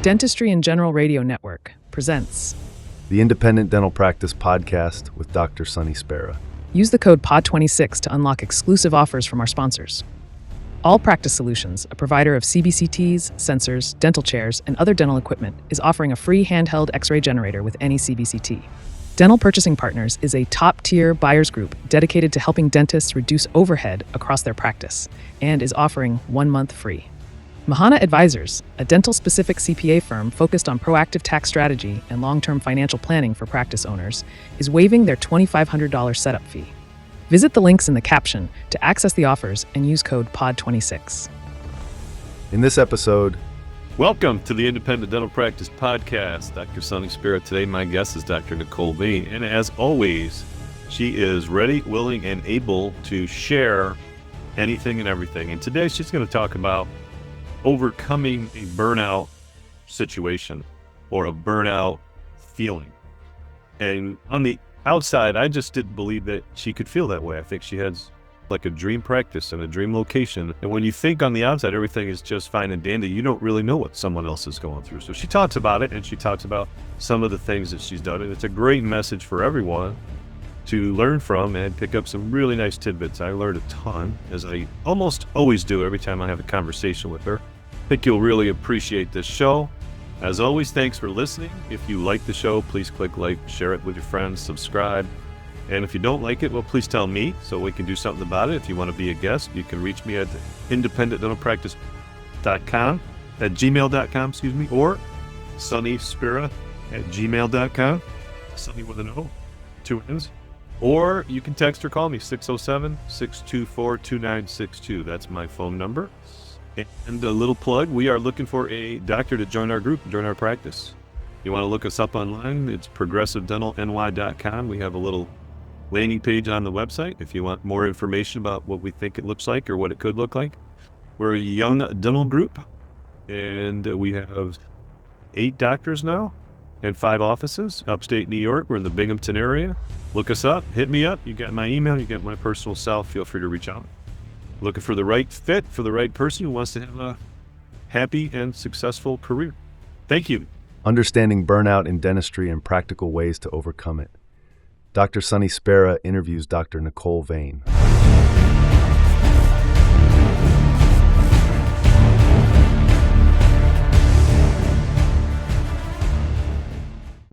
Dentistry and General Radio Network presents the Independent Dental Practice Podcast with Dr. Sonny Spera. Use the code POD26 to unlock exclusive offers from our sponsors. All Practice Solutions, a provider of CBCTs, sensors, dental chairs, and other dental equipment, is offering a free handheld X-ray generator with any CBCT. Dental Purchasing Partners is a top-tier buyers group dedicated to helping dentists reduce overhead across their practice and is offering 1 month free. Mahana Advisors, a dental-specific CPA firm focused on proactive tax strategy and long-term financial planning for practice owners, is waiving their $2,500 setup fee. Visit the links in the caption to access the offers and use code POD26. In this episode, welcome to the Independent Dental Practice Podcast. Dr. Sonny Spera. Today, my guest is Dr. Nicole Vane, and as always, she is ready, willing, and able to share anything and everything. And today, she's going to talk about overcoming a burnout situation or a burnout feeling. And on the outside, I just didn't believe that she could feel that way. I think she has like a dream practice and a dream location. And when you think on the outside, everything is just fine and dandy, you don't really know what someone else is going through. So she talks about it, and she talks about some of the things that she's done. And it's a great message for everyone to learn from and pick up some really nice tidbits. I learned a ton, as I almost always do every time I have a conversation with her. I think you'll really appreciate this show. As always, thanks for listening. If you like the show, please click like, share it with your friends, subscribe. And if you don't like it, well, please tell me so we can do something about it. If you want to be a guest, you can reach me at independentdentalpractice.com, at gmail.com, or sonnyspera@gmail.com. Sonny with an O, 2 N's. Or you can text or call me, 607-624-2962. That's my phone number. And a little plug, we are looking for a doctor to join our group, join our practice. You want to look us up online, it's progressivedentalny.com. We have a little landing page on the website if you want more information about what we think it looks like or what it could look like. We're a young dental group, and we have 8 doctors now and 5 offices, upstate New York. We're in the Binghamton area. Look us up, hit me up. You got my email, you got my personal cell. Feel free to reach out. Looking for the right fit for the right person who wants to have a happy and successful career. Thank you. understanding burnout in dentistry and practical ways to overcome it. Dr. Sonny Spera interviews Dr. Nicole Vane.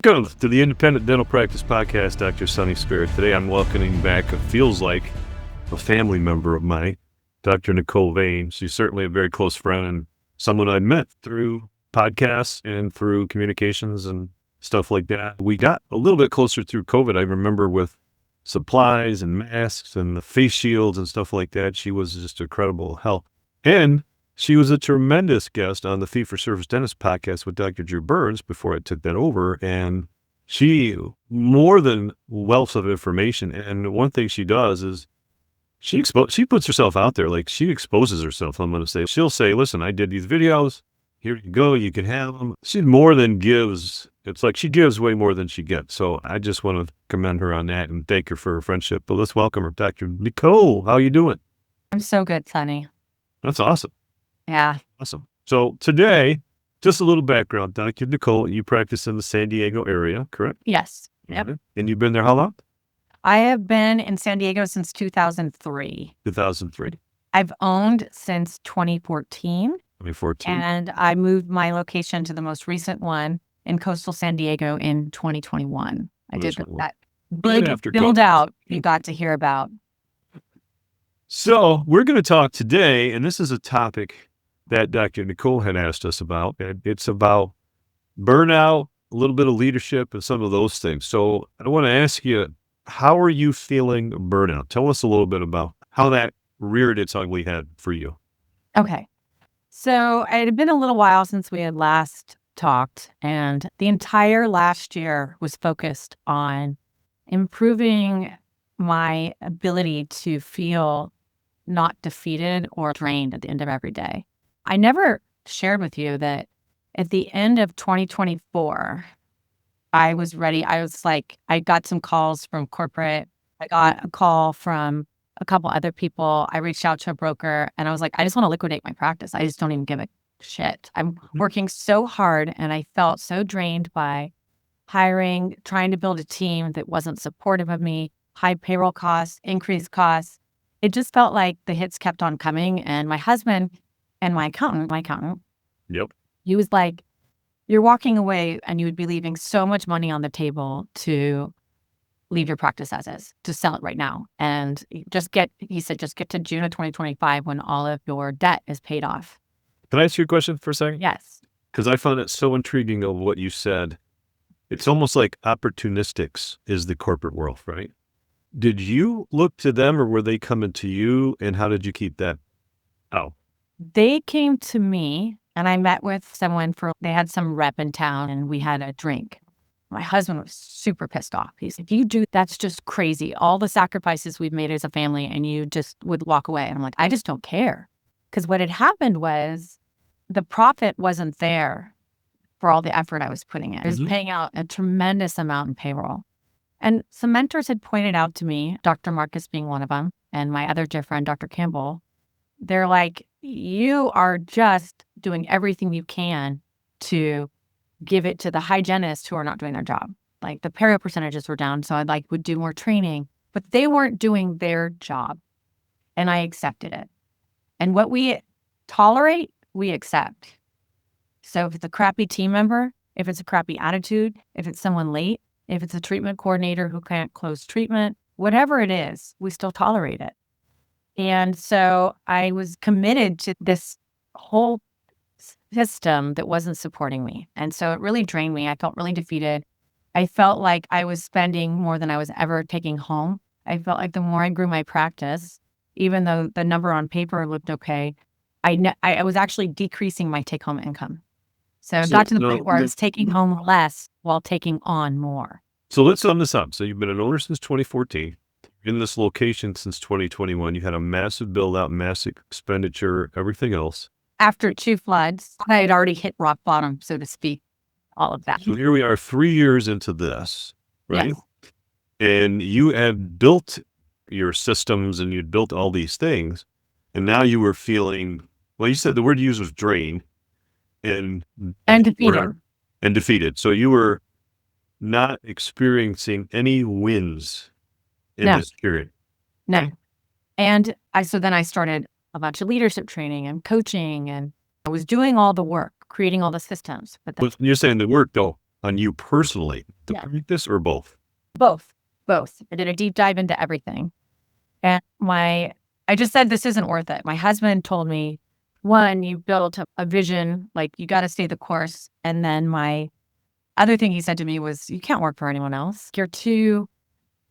Welcome to the Independent Dental Practice Podcast, Dr. Sonny Spera. Today I'm welcoming back, it feels like, a family member of mine, Dr. Nicole Vane. She's certainly a very close friend and someone I met through podcasts and through communications and stuff like that. We got a little bit closer through COVID. I remember with supplies and masks and the face shields and stuff like that. She was just incredible help. And she was a tremendous guest on the Fee-for-Service Dentist podcast with Dr. Drew Burns before I took that over. And she, more than wealth of information. And one thing she does is she puts herself out there, like she exposes herself. I'm going to say, she'll say, listen, I did these videos. Here you go. You can have them. She more than gives. It's like she gives way more than she gets. So I just want to commend her on that and thank her for her friendship. But let's welcome her, Dr. Nicole. How you doing? I'm so good, Sonny. That's awesome. Yeah. Awesome. So today, just a little background, Dr. Nicole, you practice in the San Diego area, correct? Yes. Yep. Mm-hmm. And you've been there how long? I have been in San Diego since 2003. 2003. I've owned since 2014. 2014. And I moved my location to the most recent one in coastal San Diego in 2021. I did that big build out you got to hear about. So we're going to talk today, and this is a topic that Dr. Nicole had asked us about, and it's about burnout, a little bit of leadership, and some of those things. So I want to ask you, how are you feeling burnout? Tell us a little bit about how that reared its ugly head for you. Okay. So it had been a little while since we had last talked, and the entire last year was focused on improving my ability to feel not defeated or drained at the end of every day. I never shared with you that at the end of 2024, I was ready. I was like, I got some calls from corporate. I got a call from a couple other people. I reached out to a broker and I was like, I just want to liquidate my practice. I just don't even give a shit, I'm working so hard, and I felt so drained by hiring, trying to build a team that wasn't supportive of me, high payroll costs, increased costs. It just felt like the hits kept on coming. And my husband and my accountant, Yep. he was like, you're walking away and you would be leaving so much money on the table to leave your practice as is, to sell it right now. And he said, just get to June of 2025 when all of your debt is paid off. Can I ask you a question for a second? Yes. Because I found it so intriguing of what you said. It's almost like opportunistics is the corporate world, right? Did you look to them or were they coming to you? And how did you keep that out? They came to me and I met with someone they had some rep in town and we had a drink. My husband was super pissed off. He said, that's just crazy. All the sacrifices we've made as a family and you just would walk away. And I'm like, I just don't care. Because what had happened was the profit wasn't there for all the effort I was putting in. I was paying out a tremendous amount in payroll. And some mentors had pointed out to me, Dr. Marcus being one of them, and my other dear friend, Dr. Campbell, they're like, you are just doing everything you can to give it to the hygienists who are not doing their job. Like the perio percentages were down, so I would do more training, but they weren't doing their job. And I accepted it. And what we tolerate, we accept. So if it's a crappy team member, if it's a crappy attitude, if it's someone late, if it's a treatment coordinator who can't close treatment, whatever it is, we still tolerate it. And so I was committed to this whole system that wasn't supporting me. And so it really drained me. I felt really defeated. I felt like I was spending more than I was ever taking home. I felt like the more I grew my practice, even though the number on paper looked okay, I was actually decreasing my take-home income. So it got to the point where I was taking home less while taking on more. So let's sum this up. So you've been an owner since 2014. In this location since 2021. You had a massive build out, massive expenditure, everything else. After 2 floods, I had already hit rock bottom, so to speak, all of that. So here we are 3 years into this, right? Yes. And you had built your systems and you'd built all these things. And now you were feeling, well, you said the word you used was drained and defeated. And defeated. So you were not experiencing any wins in this period. No. And then I started a bunch of leadership training and coaching, and I was doing all the work, creating all the systems. But you're saying the work though on you personally to practice or both? Both. I did a deep dive into everything. And I just said, this isn't worth it. My husband told me, one, you built a vision, like you got to stay the course. And then my other thing he said to me was, you can't work for anyone else. You're too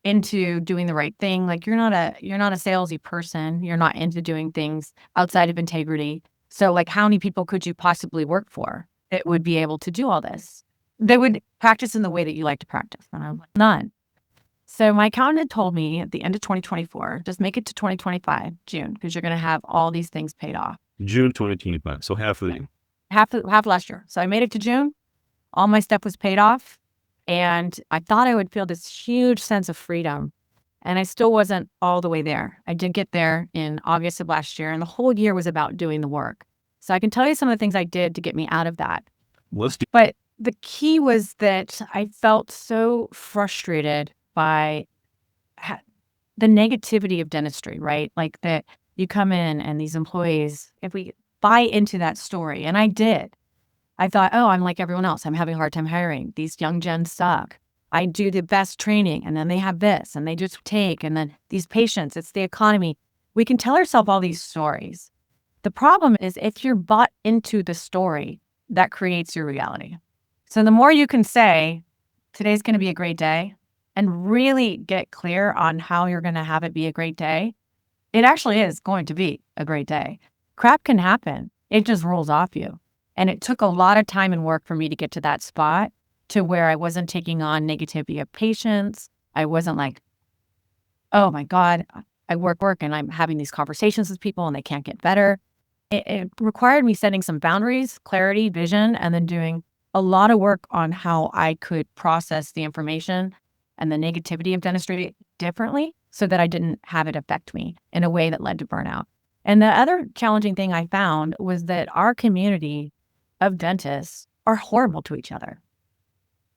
into doing the right thing. Like you're not a salesy person. You're not into doing things outside of integrity. So like how many people could you possibly work for that would be able to do all this? They would practice in the way that you like to practice. And I'm like, none. So my accountant told me at the end of 2024, just make it to 2025, June, because you're going to have all these things paid off. June 2025. So half of the half last year. So I made it to June. All my stuff was paid off. And I thought I would feel this huge sense of freedom. And I still wasn't all the way there. I did get there in August of last year. And the whole year was about doing the work. So I can tell you some of the things I did to get me out of that. But the key was that I felt so frustrated by the negativity of dentistry, right? Like that you come in and these employees, if we buy into that story, and I did, I thought, oh, I'm like everyone else. I'm having a hard time hiring. These young gens suck. I do the best training and then they have this and they just take, and then these patients, it's the economy. We can tell ourselves all these stories. The problem is if you're bought into the story, that creates your reality. So the more you can say, today's going to be a great day, and really get clear on how you're going to have it be a great day, it actually is going to be a great day. Crap can happen. It just rolls off you. And it took a lot of time and work for me to get to that spot to where I wasn't taking on negativity of patients. I wasn't like, oh my God, I work and I'm having these conversations with people and they can't get better. It required me setting some boundaries, clarity, vision, and then doing a lot of work on how I could process the information and the negativity of dentistry differently so that I didn't have it affect me in a way that led to burnout. And the other challenging thing I found was that our community of dentists are horrible to each other.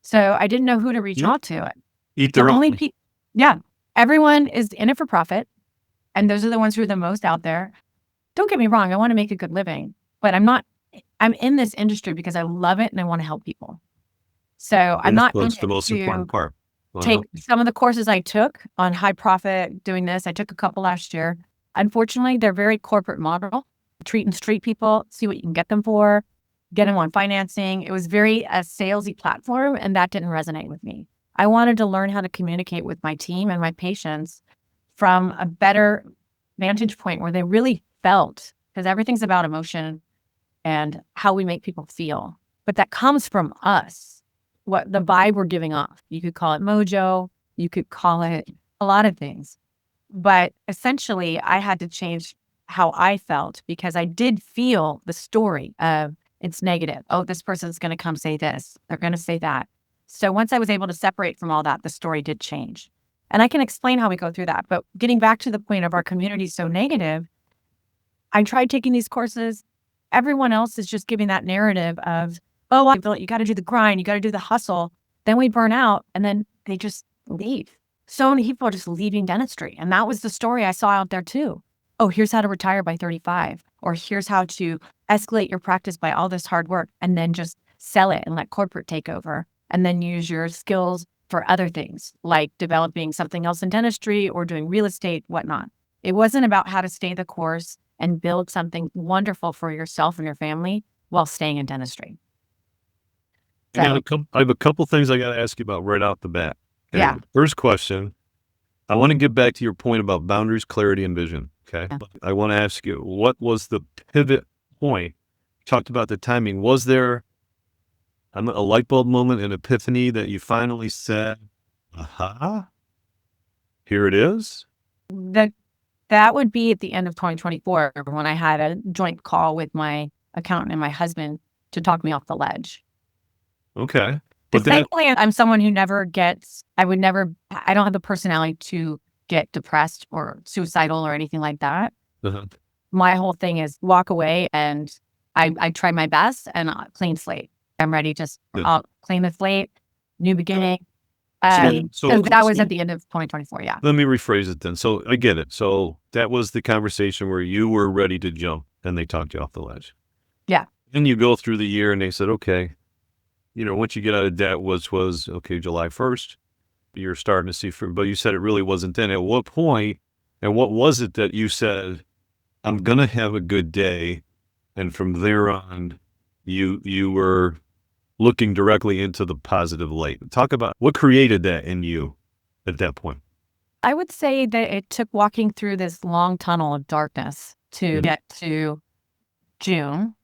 So I didn't know who to reach out to. Eat The their only own. yeah, everyone is in it for profit. And those are the ones who are the most out there. Don't get me wrong. I want to make a good living, but I'm in this industry because I love it and I want to help people. So I'm not in That's the it most to important part. take some of the courses I took on high profit doing this. I took a couple last year. Unfortunately, they're very corporate model. Treat and street people, see what you can get them for, get them on financing. It was very a salesy platform, and that didn't resonate with me. I wanted to learn how to communicate with my team and my patients from a better vantage point where they really felt, because everything's about emotion and how we make people feel. But that comes from us, what the vibe we're giving off. You could call it mojo, you could call it a lot of things. But essentially, I had to change how I felt because I did feel the story of it's negative. Oh, this person's going to come say this. They're going to say that. So once I was able to separate from all that, the story did change. And I can explain how we go through that. But getting back to the point of our community so negative, I tried taking these courses. Everyone else is just giving that narrative of, oh, I feel like you got to do the grind, you got to do the hustle. Then we burn out and then they just leave. So many people are just leaving dentistry. And that was the story I saw out there too. Oh, here's how to retire by 35, or here's how to escalate your practice by all this hard work and then just sell it and let corporate take over and then use your skills for other things like developing something else in dentistry or doing real estate, whatnot. It wasn't about how to stay the course and build something wonderful for yourself and your family while staying in dentistry. I have a couple things I got to ask you about right off the bat. Yeah. First question, I want to get back to your point about boundaries, clarity, and vision. Okay. Yeah. I want to ask you, what was the pivot point? You talked about the timing. Was there a light bulb moment, an epiphany that you finally said, aha, here it is? That would be at the end of 2024 when I had a joint call with my accountant and my husband to talk me off the ledge. Okay. But thankfully, I'm someone who I don't have the personality to get depressed or suicidal or anything like that. Uh-huh. My whole thing is walk away and I try my best and clean slate. I'm ready, I'll clean the slate, new beginning. So that was at the end of 2024, yeah. Let me rephrase it then. So I get it. So that was the conversation where you were ready to jump and they talked you off the ledge. Yeah. Then you go through the year and they said, okay, once you get out of debt, was okay, July 1st, you're starting to see fruit, but you said it really wasn't then. At what point, and what was it that you said, I'm going to have a good day, and from there on, you were looking directly into the positive light? Talk about what created that in you at that point. I would say that it took walking through this long tunnel of darkness to get to June.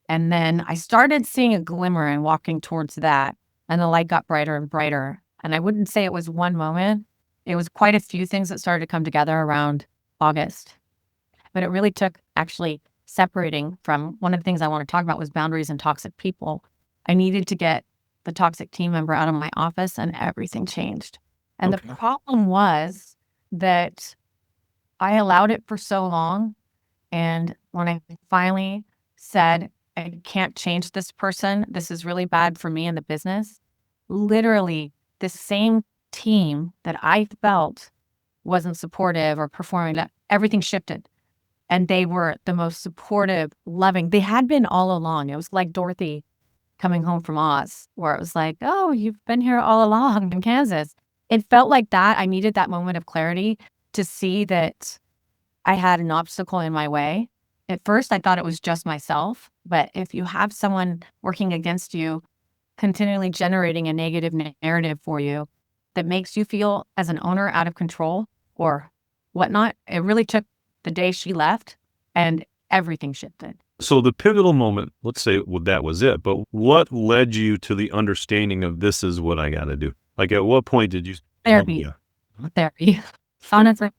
And then I started seeing a glimmer and walking towards that. And the light got brighter and brighter. And I wouldn't say it was one moment. It was quite a few things that started to come together around August. But it really took actually separating from one of the things I want to talk about was boundaries and toxic people. I needed to get the toxic team member out of my office and everything changed. And the problem was that I allowed it for so long. And when I finally said, I can't change this person, this is really bad for me and the business, literally the same team that I felt wasn't supportive or performing, everything shifted. And they were the most supportive, loving. They had been all along. It was like Dorothy coming home from Oz, where it was like, oh, you've been here all along in Kansas. It felt like that. I needed that moment of clarity to see that I had an obstacle in my way. At first, I thought it was just myself. But if you have someone working against you, continually generating a negative narrative for you that makes you feel as an owner out of control or whatnot, it really took the day she left and everything shifted. So the pivotal moment, let's say that was it, but what led you to the understanding of this is what I got to do? Like at what point did you? Therapy. Honestly,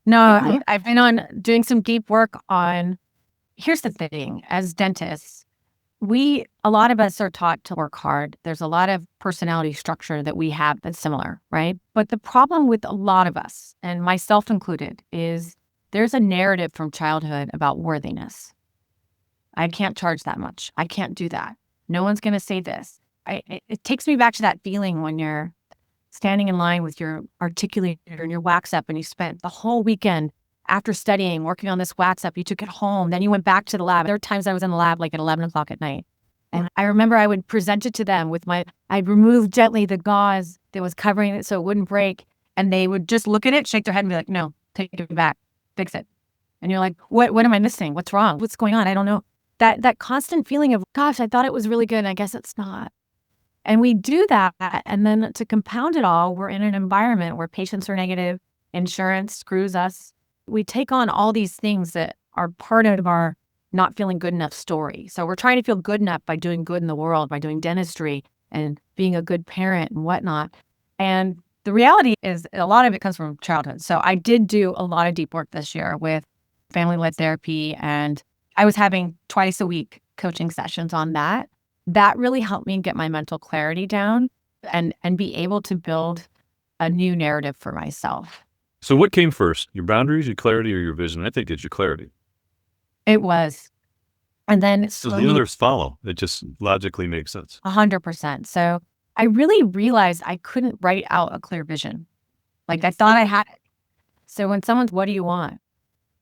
no, I've been on doing some deep work on, here's the thing, as dentists, a lot of us are taught to work hard. There's a lot of personality structure that we have that's similar, right? But the problem with a lot of us, and myself included, is there's a narrative from childhood about worthiness. I can't charge that much. I can't do that. No one's going to say this. It takes me back to that feeling when you're standing in line with your articulator and your wax up, and you spent the whole weekend after studying, working on this wax up. You took it home. Then you went back to the lab. There were times I was in the lab like at 11 o'clock at night. And I remember I would present it to them with I'd remove gently the gauze that was covering it so it wouldn't break. And they would just look at it, shake their head and be like, no, take it back, fix it. And you're like, what am I missing? What's wrong? What's going on? I don't know. That constant feeling of, gosh, I thought it was really good. I guess it's not. And we do that. And then to compound it all, we're in an environment where patients are negative, insurance screws us. We take on all these things that are part of our not feeling good enough story. So we're trying to feel good enough by doing good in the world, by doing dentistry and being a good parent and whatnot. And the reality is a lot of it comes from childhood. So I did do a lot of deep work this year with family-led therapy, and I was having twice a week coaching sessions on that. That really helped me get my mental clarity down and be able to build a new narrative for myself. So what came first, your boundaries, your clarity, or your vision? I think it's your clarity. It was. And then So the others follow. It just logically makes sense. 100%. So I really realized I couldn't write out a clear vision. Like I thought I had it. So when someone's, what do you want?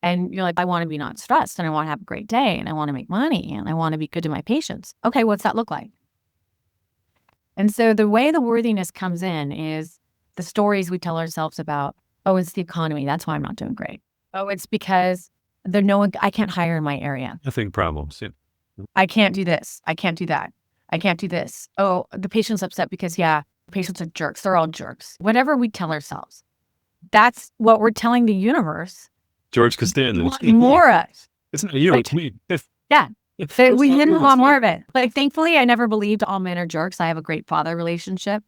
And you're like, I want to be not stressed, and I want to have a great day, and I want to make money, and I want to be good to my patients. Okay, what's that look like? And so the way the worthiness comes in is the stories we tell ourselves about, oh, it's the economy. That's why I'm not doing great. Oh, it's because there's no one, I can't hire in my area. Nothing problems. Yeah. I can't do this. I can't do that. I can't do this. Oh, the patient's upset because, patients are jerks. They're all jerks. Whatever we tell ourselves, that's what we're telling the universe. George Costanza. More of. It's not you, it's me. Yeah. So we didn't want more of it. Like, thankfully, I never believed all men are jerks. I have a great father relationship.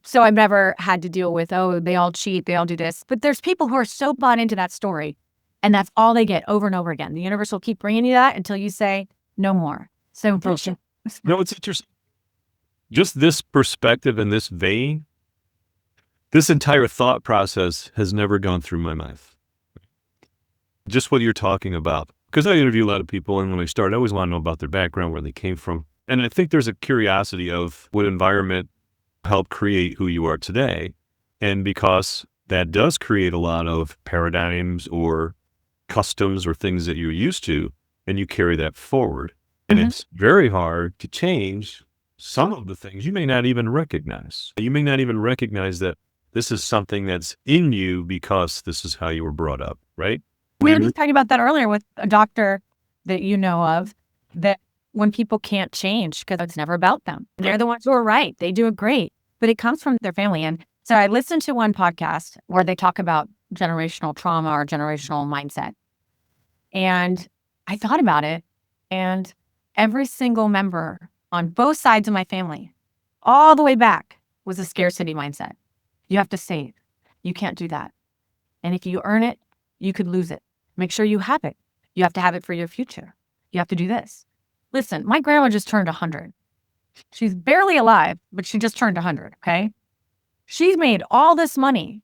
So I've never had to deal with, oh, they all cheat, they all do this. But there's people who are so bought into that story, and that's all they get over and over again. The universe will keep bringing you that until you say, no more. So, no, it's interesting. Just this perspective and this vein, this entire thought process has never gone through my mind. Just what you're talking about. Because I interview a lot of people, and when I start, I always want to know about their background, where they came from. And I think there's a curiosity of what environment helped create who you are today. And because that does create a lot of paradigms or customs or things that you're used to, and you carry that forward. And it's very hard to change some of the things you may not even recognize. You may not even recognize that this is something that's in you because this is how you were brought up, right? We were just talking about that earlier with a doctor that you know of, that when people can't change, because it's never about them. They're the ones who are right. They do it great, but it comes from their family. And so I listened to one podcast where they talk about generational trauma or generational mindset. And I thought about it, and every single member on both sides of my family, all the way back, was a scarcity mindset. You have to save. You can't do that. And if you earn it, you could lose it. Make sure you have it. You have to have it for your future. You have to do this. Listen, my grandma just turned 100. She's barely alive, but she just turned 100, okay? She's made all this money,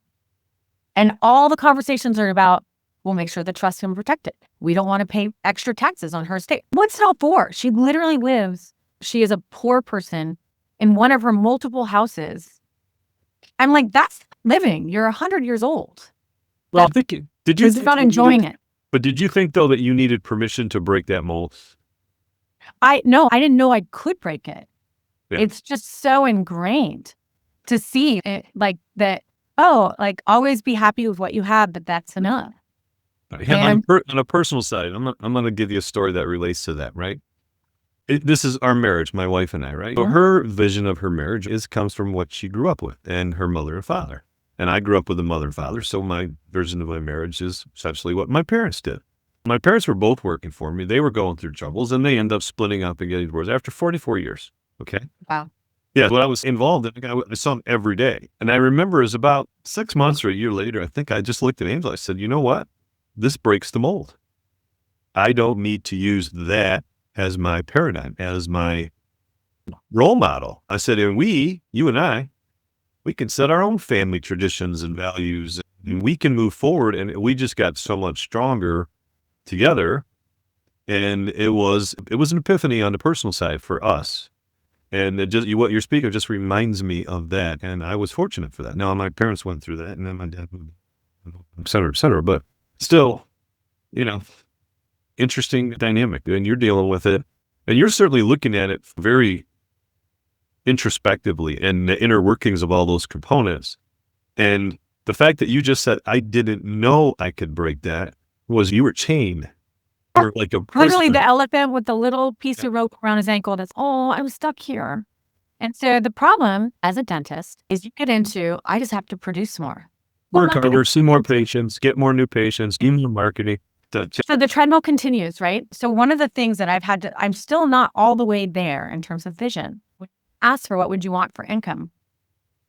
and all the conversations are about, we'll make sure the trust can protect it. We don't want to pay extra taxes on her estate. What's it all for? She literally lives, she is a poor person in one of her multiple houses. I'm like, that's living. You're 100 years old. Well, I'm thinking, did you It's about enjoying it. But did you think, though, that you needed permission to break that mold? No, I didn't know I could break it. Yeah. It's just so ingrained to see it, like that. Oh, like always be happy with what you have, but that's enough. On a personal side, I'm going to give you a story that relates to that, right? This is our marriage, my wife and I, right? So her vision of her marriage comes from what she grew up with and her mother and father. And I grew up with a mother and father, so my version of my marriage is essentially what my parents did. My parents were both working for me. They were going through troubles, and they ended up splitting up and getting divorced after 44 years, okay? Wow. Yeah, when I was involved in it, I saw him every day. And I remember it was about 6 months or a year later, I think I just looked at Angel. I said, you know what? This breaks the mold. I don't need to use that as my paradigm, as my role model. I said, and you and I, we can set our own family traditions and values. and we can move forward. And we just got so much stronger together. And it was an epiphany on the personal side for us. And what you're speaking of just reminds me of that. And I was fortunate for that. Now, my parents went through that, and then my dad moved, et cetera, et cetera. But still, interesting dynamic. And you're dealing with it. And you're certainly looking at it very introspectively and the inner workings of all those components. And the fact that you just said, I didn't know I could break that, was you were chained. Or like a prisoner. Literally the elephant with the little piece of rope around his ankle that's, I was stuck here. And so the problem as a dentist is you get into, I just have to produce more. Work harder, see more patients, get more new patients, give them marketing. So the treadmill continues, right? So one of the things that I'm still not all the way there in terms of vision. Ask for what would you want for income.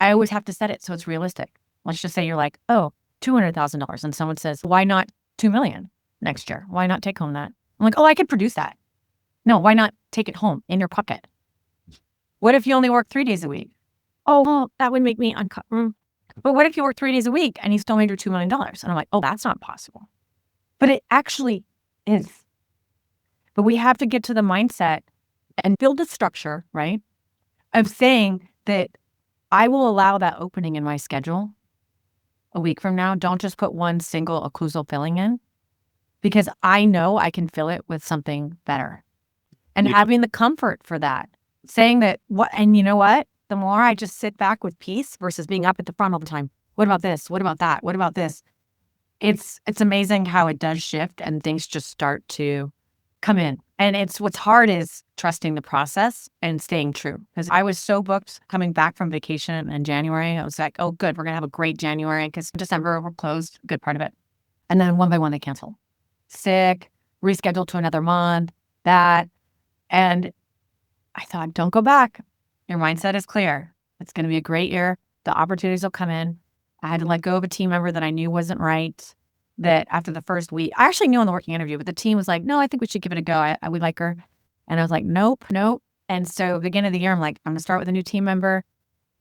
I always have to set it so it's realistic. Let's just say you're like, $200,000. And someone says, why not $2 million next year? Why not take home that? I'm like, I could produce that. No, why not take it home in your pocket? What if you only work 3 days a week? That would make me uncomfortable. But what if you work 3 days a week and you still made your $2 million? And I'm like, that's not possible. But it actually is. But we have to get to the mindset and build a structure, right? Of saying that I will allow that opening in my schedule a week from now. Don't just put one single occlusal filling in, because I know I can fill it with something better. And having the comfort for that, saying that and you know what? The more I just sit back with peace versus being up at the front all the time. What about this? What about that? What about this? It's amazing how it does shift and things just start to come in. And what's hard is trusting the process and staying true. Because I was so booked coming back from vacation in January. I was like, good, we're going to have a great January, because December we're closed, good part of it. And then one by one they cancel. Sick, rescheduled to another month, that. And I thought, don't go back. Your mindset is clear. It's going to be a great year. The opportunities will come in. I had to let go of a team member that I knew wasn't right. That after the first week, I actually knew in the working interview, but the team was like, no, I think we should give it a go. We like her. And I was like, nope. And so beginning of the year, I'm like, I'm going to start with a new team member.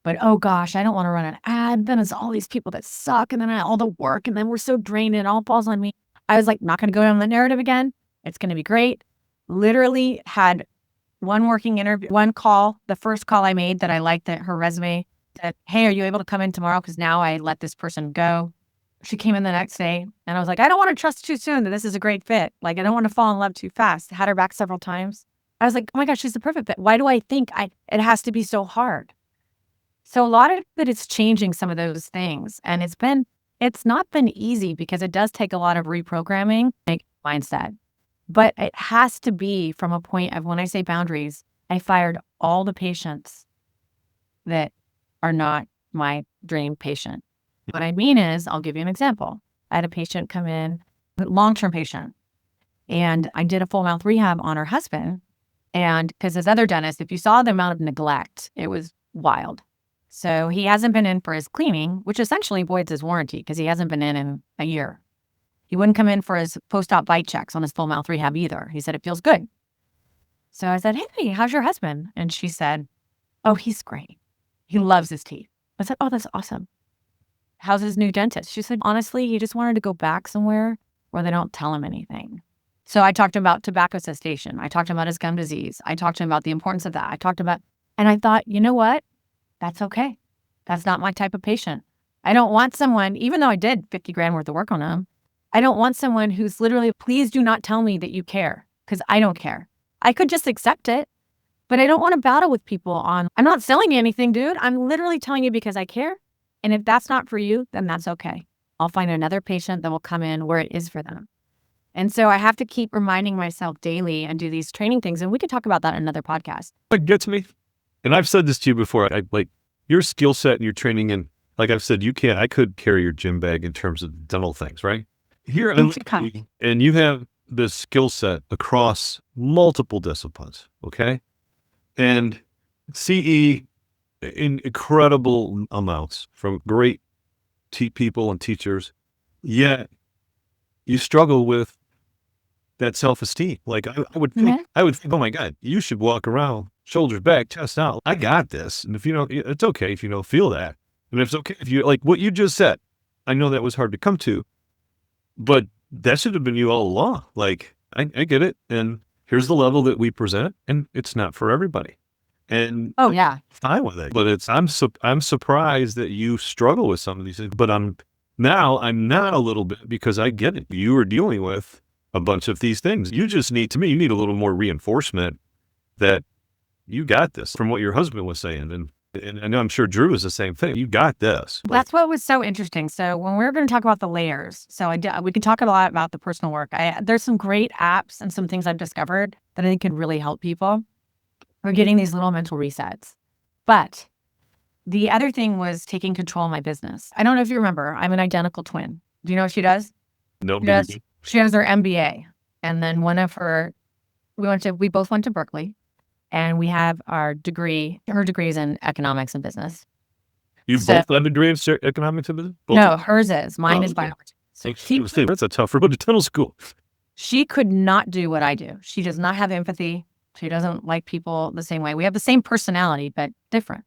But oh gosh, I don't want to run an ad. Then it's all these people that suck. And then all the work. And then we're so drained and it all falls on me. I was like, not going to go down the narrative again. It's going to be great. Literally had one working interview, one call, the first call I made that I liked that her resume said, hey, are you able to come in tomorrow? Because now I let this person go. She came in the next day and I was like, I don't want to trust too soon that this is a great fit. Like, I don't want to fall in love too fast. Had her back several times. I was like, oh my gosh, she's the perfect fit. Why do I think it has to be so hard? So a lot of it is changing some of those things. And it's not been easy because it does take a lot of reprogramming, make mindset. But it has to be from a point of, when I say boundaries, I fired all the patients that are not my dream patient. What I mean is, I'll give you an example. I had a patient come in, long-term patient, and I did a full mouth rehab on her husband. And because as other dentists, if you saw the amount of neglect, it was wild. So he hasn't been in for his cleaning, which essentially voids his warranty because he hasn't been in a year. He wouldn't come in for his post-op bite checks on his full mouth rehab either. He said, it feels good. So I said, hey, how's your husband? And she said, he's great. He loves his teeth. I said, that's awesome. How's his new dentist? She said, honestly, he just wanted to go back somewhere where they don't tell him anything. So I talked about tobacco cessation. I talked about his gum disease. I talked to him about the importance of that. And I thought, you know what? That's okay. That's not my type of patient. I don't want someone, even though I did $50,000 worth of work on him, I don't want someone who's literally, please do not tell me that you care, because I don't care. I could just accept it, but I don't want to battle with people on, I'm not selling you anything, dude. I'm literally telling you because I care. And if that's not for you, then that's okay. I'll find another patient that will come in where it is for them. And so I have to keep reminding myself daily and do these training things. And we could talk about that in another podcast. It gets me. And I've said this to you before, like your skill set and your training, and like I've said, I could carry your gym bag in terms of dental things, right? Here, and you have this skill set across multiple disciplines, okay? And CE in incredible amounts from great people and teachers, yet you struggle with that self-esteem. Like I would think, oh my God, you should walk around shoulders back, chest out. I got this. And if you don't, it's okay if you don't feel that. And it's okay if you, like what you just said, I know that was hard to come to, but that should have been you all along. Like, I get it. And here's the level that we present, and it's not for everybody. And Oh yeah. fine with it. But I'm surprised that you struggle with some of these things. But I'm not a little bit, because I get it. You are dealing with a bunch of these things. You just need, to me, you need a little more reinforcement that you got this, from what your husband was saying. And I know, I'm sure Drew is the same thing. You got this. That's what was so interesting. So when we're going to talk about the layers, we can talk a lot about the personal work. There's some great apps and some things I've discovered that I think could really help people. We're getting these little mental resets. But the other thing was taking control of my business. I don't know if you remember, I'm an identical twin. Do you know what she does? No. She has her MBA. And then we both went to Berkeley, and we have her degree is in economics and business. You both have a degree in economics and business? No, hers is. Mine is biology. So that's a tough road to dental school. She could not do what I do. She does not have empathy. She doesn't like people the same way. We have the same personality, but different.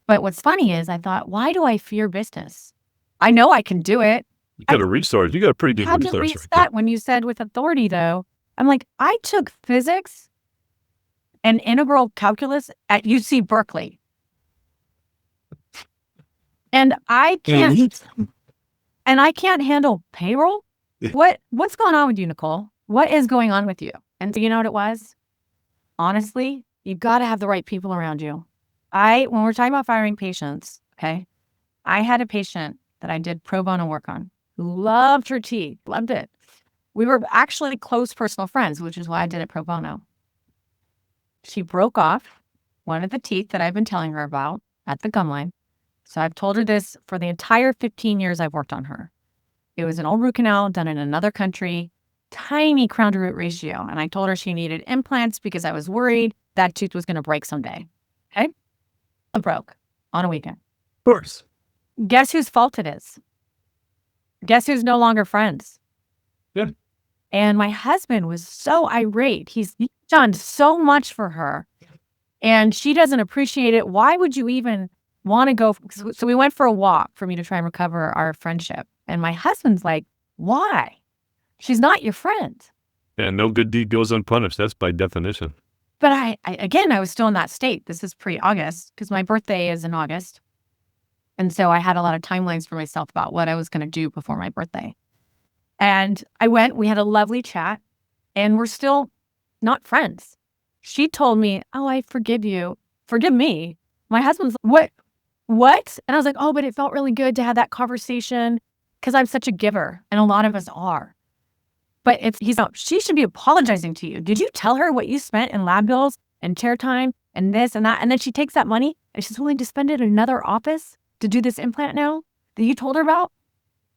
But what's funny is I thought, why do I fear business? I know I can do it. You got a resource. You got a pretty good Had resource. to reset when you said with authority, though. I'm like, I took physics and integral calculus at UC Berkeley. And I can't handle payroll. What's going on with you, Nicole? What is going on with you? And you know what it was? Honestly, you've got to have the right people around you. When we're talking about firing patients, okay, I had a patient that I did pro bono work on who loved her teeth, loved it. We were actually close personal friends, which is why I did it pro bono. She broke off one of the teeth that I've been telling her about at the gum line. So I've told her this for the entire 15 years I've worked on her. It was an old root canal done in another country, tiny crown to root ratio. And I told her she needed implants because I was worried that tooth was going to break someday. Okay? It broke on a weekend. Of course. Guess whose fault it is? Guess who's no longer friends? Yeah. And my husband was so irate. He's done so much for her, and she doesn't appreciate it. Why would you even want to go? So we went for a walk for me to try and recover our friendship. And my husband's like, why? She's not your friend. And no good deed goes unpunished. That's by definition. But I was still in that state. This is pre-August because my birthday is in August. And so I had a lot of timelines for myself about what I was going to do before my birthday. And we had a lovely chat, and we're still not friends. She told me, oh, I forgive you. Forgive me. My husband's like, what? And I was like, oh, but it felt really good to have that conversation because I'm such a giver, and a lot of us are. But she should be apologizing to you. Did you tell her what you spent in lab bills and chair time and this and that? And then she takes that money and she's willing to spend it in another office to do this implant now that you told her about?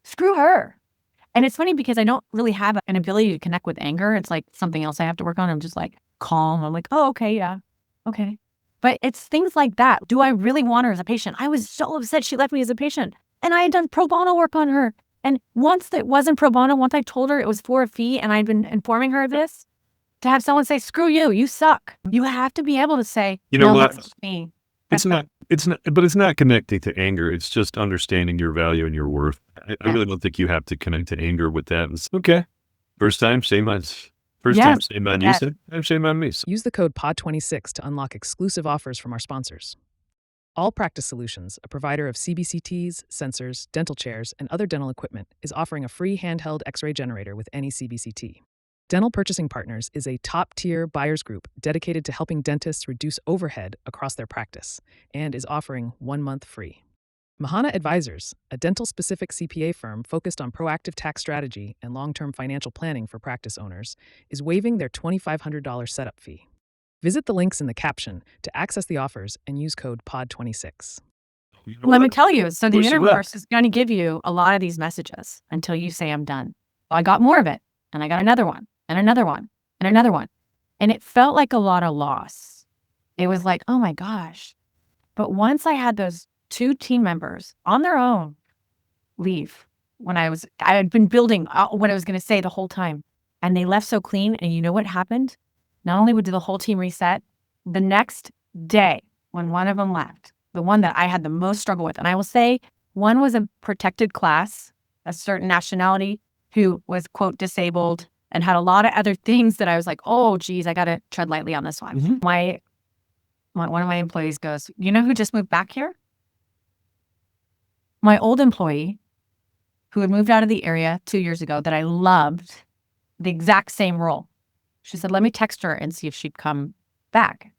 Screw her. And it's funny because I don't really have an ability to connect with anger. It's like something else I have to work on. I'm just like calm. I'm like, oh, okay, yeah, okay. But it's things like that. Do I really want her as a patient? I was so upset she left me as a patient. And I had done pro bono work on her. And once it wasn't pro bono, once I told her it was for a fee and I'd been informing her of this, to have someone say, screw you, you suck. You have to be able to say, you know no, what? that's me. But it's not connecting to anger. It's just understanding your value and your worth. I really don't think you have to connect to anger with that. It's okay. First time, shame on you. Shame on me. Use the code POD26 to unlock exclusive offers from our sponsors. All Practice Solutions, a provider of CBCTs, sensors, dental chairs, and other dental equipment, is offering a free handheld X-ray generator with any CBCT. Dental Purchasing Partners is a top-tier buyers group dedicated to helping dentists reduce overhead across their practice and is offering 1 month free. Mahana Advisors, a dental-specific CPA firm focused on proactive tax strategy and long-term financial planning for practice owners, is waiving their $2,500 setup fee. Visit the links in the caption to access the offers and use code POD26. Let me tell you, so the universe is going to give you a lot of these messages until you say, I'm done. So I got more of it, and I got another one, and another one, and another one. And it felt like a lot of loss. It was like, oh my gosh. But once I had those 2 team members on their own leave when I had been building what I was going to say the whole time, and they left so clean. And you know what happened? Not only did the whole team reset, the next day when one of them left, the one that I had the most struggle with, and I will say one was a protected class a certain nationality who was, quote, disabled and had a lot of other things that I was like, oh, geez, I got to tread lightly on this one. One of my employees goes, you know who just moved back here? My old employee who had moved out of the area 2 years ago that I loved, the exact same role. She said, let me text her and see if she'd come back.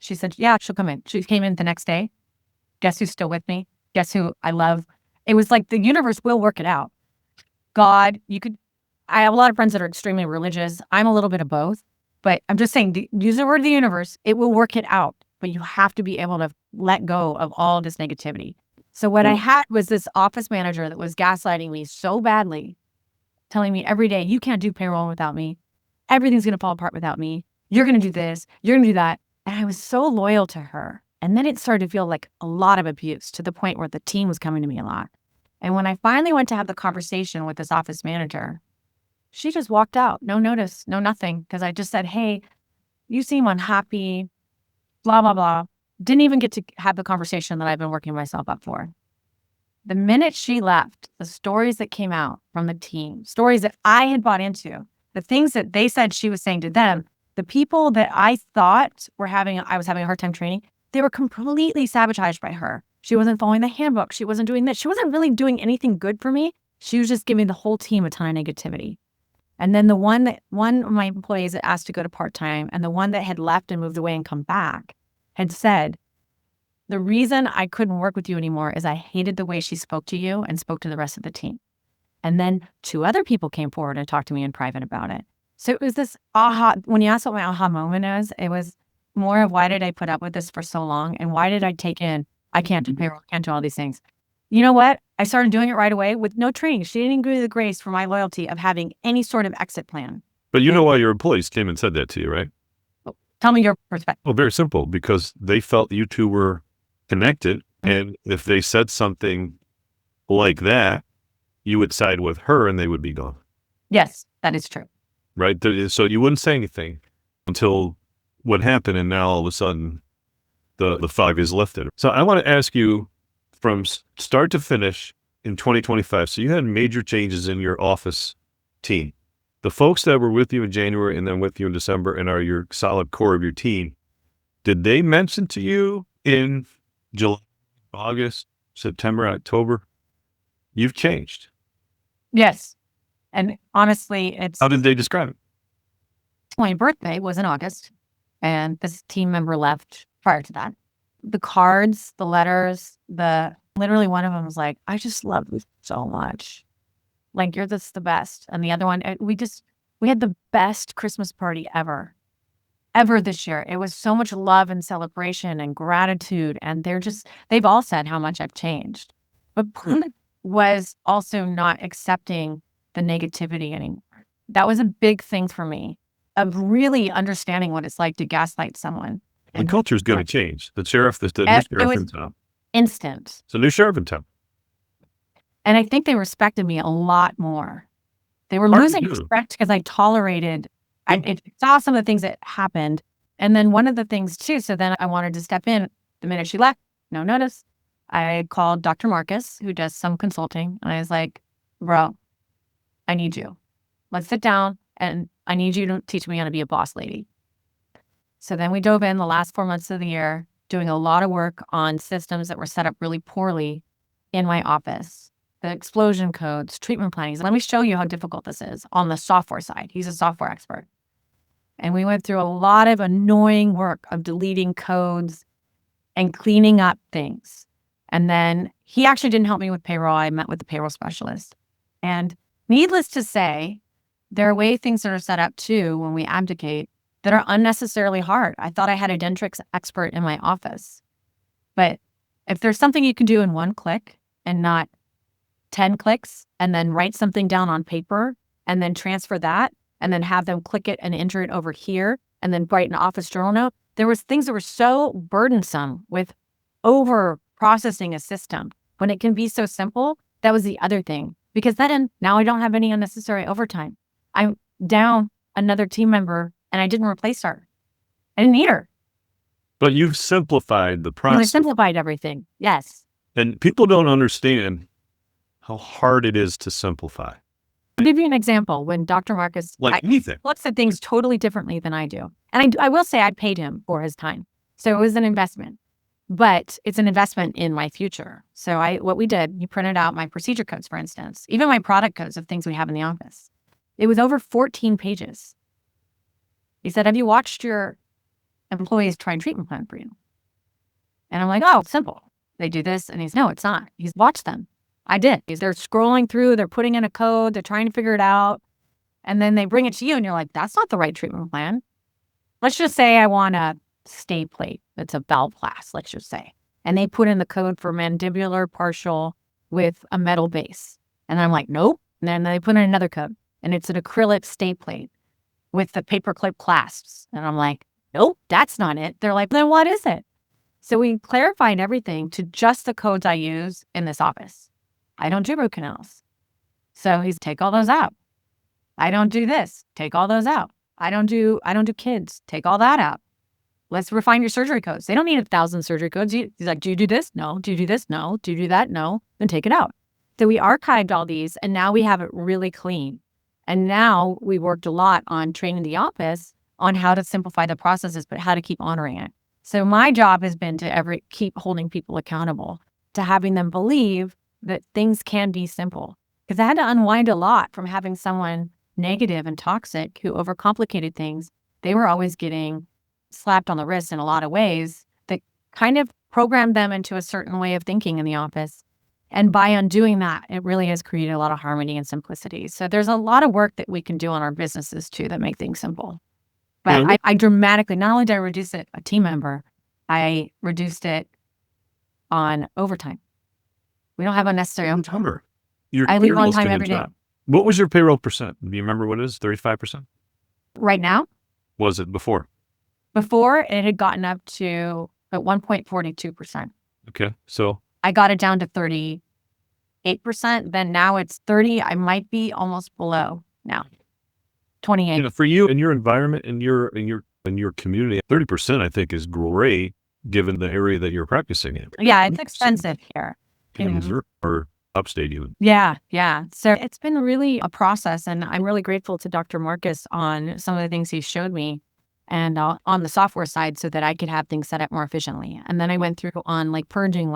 She said, yeah, she'll come in. She came in the next day. Guess who's still with me? Guess who I love? It was like the universe will work it out. God, I have a lot of friends that are extremely religious. I'm a little bit of both, but I'm just saying, use the word of the universe. It will work it out, but you have to be able to let go of all this negativity. So what I had was this office manager that was gaslighting me so badly, telling me every day, you can't do payroll without me. Everything's going to fall apart without me. You're going to do this. You're going to do that. And I was so loyal to her. And then it started to feel like a lot of abuse to the point where the team was coming to me a lot. And when I finally went to have the conversation with this office manager, she just walked out. No notice, no nothing. Because I just said, hey, you seem unhappy, blah, blah, blah. Didn't even get to have the conversation that I've been working myself up for. The minute she left, the stories that came out from the team, stories that I had bought into, the things that they said she was saying to them, the people that I thought I was having a hard time training, they were completely sabotaged by her. She wasn't following the handbook. She wasn't doing this. She wasn't really doing anything good for me. She was just giving the whole team a ton of negativity. And then one of my employees that asked to go to part-time and the one that had left and moved away and come back had said, the reason I couldn't work with you anymore is I hated the way she spoke to you and spoke to the rest of the team. And then 2 other people came forward and talked to me in private about it. So it was this when you asked what my aha moment is, it was more of why did I put up with this for so long? And why did I take in, I can't do payroll, I can't do all these things. You know what? I started doing it right away with no training. She didn't give me the grace for my loyalty of having any sort of exit plan. But you know why your employees came and said that to you, right? Tell me your perspective. Well, very simple, because they felt you two were connected. And if they said something like that, you would side with her and they would be gone. Yes, that is true. Right? So you wouldn't say anything until what happened. And now all of a sudden the fog is lifted. So I want to ask you from start to finish in 2025. So you had major changes in your office team. The folks that were with you in January and then with you in December and are your solid core of your team, did they mention to you in July, August, September, October, you've changed? Yes. And honestly, How did they describe it? My birthday was in August and this team member left prior to that. The cards, the letters, literally one of them was like, I just love you so much. Like, you're just the best. And the other one, we had the best Christmas party ever this year. It was so much love and celebration and gratitude. And they've all said how much I've changed. But part was also not accepting the negativity anymore. That was a big thing for me of really understanding what it's like to gaslight someone. The culture is going to change. The new sheriff in town. Instant. It's a new sheriff in town. And I think they respected me a lot more. They were losing respect because I tolerated, I saw some of the things that happened. And then one of the things too, so then I wanted to step in the minute she left, no notice. I called Dr. Marcus, who does some consulting. And I was like, bro, I need you. Let's sit down and I need you to teach me how to be a boss lady. So then we dove in the last 4 months of the year, doing a lot of work on systems that were set up really poorly in my office. The explosion codes, treatment plannings. Let me show you how difficult this is on the software side. He's a software expert. And we went through a lot of annoying work of deleting codes and cleaning up things. And then he actually didn't help me with payroll. I met with the payroll specialist. And needless to say, there are ways things that are set up too when we abdicate that are unnecessarily hard. I thought I had a Dentrix expert in my office. But if there's something you can do in one click and not 10 clicks and then write something down on paper and then transfer that and then have them click it and enter it over here and then write an office journal note. There was things that were so burdensome with over processing a system when it can be so simple. That was the other thing, because then now I don't have any unnecessary overtime. I'm down another team member and I didn't replace her. I didn't need her. But you've simplified the process. I simplified everything. Yes. And people don't understand how hard it is to simplify. I'll give you an example. When Dr. Marcus Anything. looks at things totally differently than I do. And I will say I paid him for his time. So it was an investment, but it's an investment in my future. So what we did, he printed out my procedure codes, for instance, even my product codes of things we have in the office. It was over 14 pages. He said, have you watched your employees try and treatment plan for you? And I'm like, oh, simple. They do this. And no, it's not. He's watched them. I did. They're scrolling through, they're putting in a code, they're trying to figure it out. And then they bring it to you and you're like, that's not the right treatment plan. Let's just say I want a stay plate. That's a valve class, let's just say. And they put in the code for mandibular partial with a metal base. And I'm like, nope. And then they put in another code and it's an acrylic stay plate with the paperclip clasps. And I'm like, nope, that's not it. They're like, then what is it? So we clarified everything to just the codes I use in this office. I don't do root canals. So he's take all those out. I don't do this. Take all those out. I don't do kids. Take all that out. Let's refine your surgery codes. They don't need 1,000 surgery codes. He's like, do you do this? No. Do you do this? No. Do you do that? No. Then take it out. So we archived all these and now we have it really clean. And now we worked a lot on training the office on how to simplify the processes, but how to keep honoring it. So my job has been to keep holding people accountable, to having them believe that things can be simple. Because I had to unwind a lot from having someone negative and toxic who overcomplicated things. They were always getting slapped on the wrist in a lot of ways that kind of programmed them into a certain way of thinking in the office. And by undoing that, it really has created a lot of harmony and simplicity. So there's a lot of work that we can do on our businesses too that make things simple. But I dramatically, not only did I reduce it a team member, I reduced it on overtime. We don't have unnecessary overtime. I leave on time every day. What was your payroll percent? Do you remember what it is? 35%? Right now? Was it before? Before, it had gotten up to at 1.42%. Okay. So I got it down to 38%. Then now it's 30. I might be almost below now. 28. For you and your environment and your community, 30% I think is great given the area that you're practicing in. Yeah, it's expensive here. Or upstate even. Yeah. So it's been really a process, and I'm really grateful to Dr. Marcus on some of the things he showed me and on the software side so that I could have things set up more efficiently. And then I went through on purging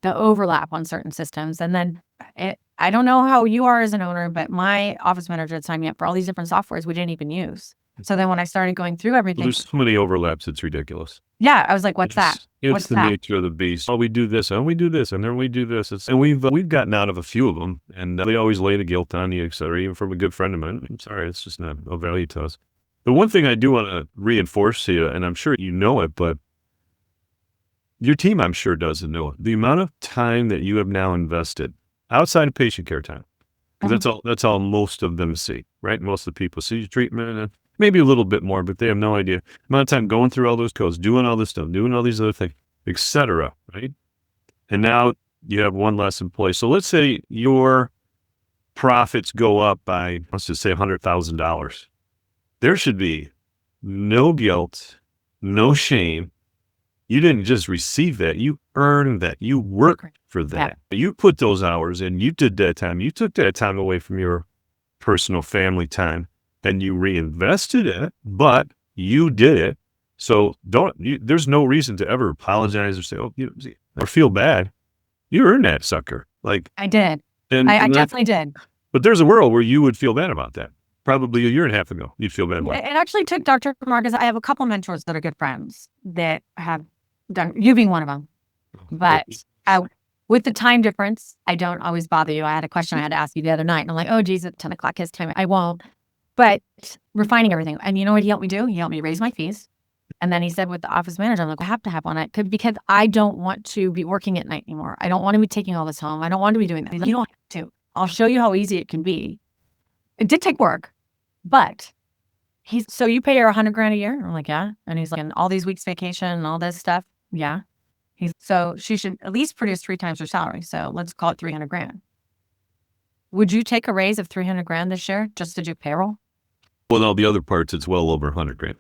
the overlap on certain systems. And then I don't know how you are as an owner, but my office manager had signed me up for all these different softwares we didn't even use. So then when I started going through everything. There's so many overlaps, it's ridiculous. Yeah, I was like, what's that? It's the nature of the beast. Oh, we do this, and we do this, and then we do this. And we've gotten out of a few of them, and they always lay the guilt on you, et cetera, even from a good friend of mine. I'm sorry, it's just not of value to us. The one thing I do want to reinforce to you, and I'm sure you know it, but your team, I'm sure, doesn't know it. The amount of time that you have now invested outside of patient care time, because that's all most of them see, right? Most of the people see your treatment, and maybe a little bit more, but they have no idea. The amount of time going through all those codes, doing all this stuff, doing all these other things, et cetera, right? And now you have one less employee. So let's say your profits go up by, let's just say $100,000. There should be no guilt, no shame. You didn't just receive that. You earned that. You worked for that. Yeah. You put those hours in. You did that time. You took that time away from your personal family time and you reinvested it, but you did it. So there's no reason to ever apologize or say, or feel bad. You earned that sucker. I did. I definitely did. But there's a world where you would feel bad about that. Probably a year and a half ago, you'd feel bad about it. It actually took Dr. Marcus. I have a couple mentors that are good friends that have done, you being one of them. But with the time difference, I don't always bother you. I had a question I had to ask you the other night, and I'm like, oh, geez, at 10 o'clock his time. I won't. But refining everything. And you know what he helped me do? He helped me raise my fees. And then he said with the office manager, I'm like, I have to have on it because I don't want to be working at night anymore. I don't want to be taking all this home. I don't want to be doing that. He's like, you don't have to. I'll show you how easy it can be. It did take work, but so you pay her $100,000 a year? I'm like, yeah. And he's like, and all these weeks vacation and all this stuff. Yeah. So she should at least produce 3 times her salary. So let's call it $300,000. Would you take a raise of $300,000 this year just to do payroll? Well, all the other parts, it's well over $100,000.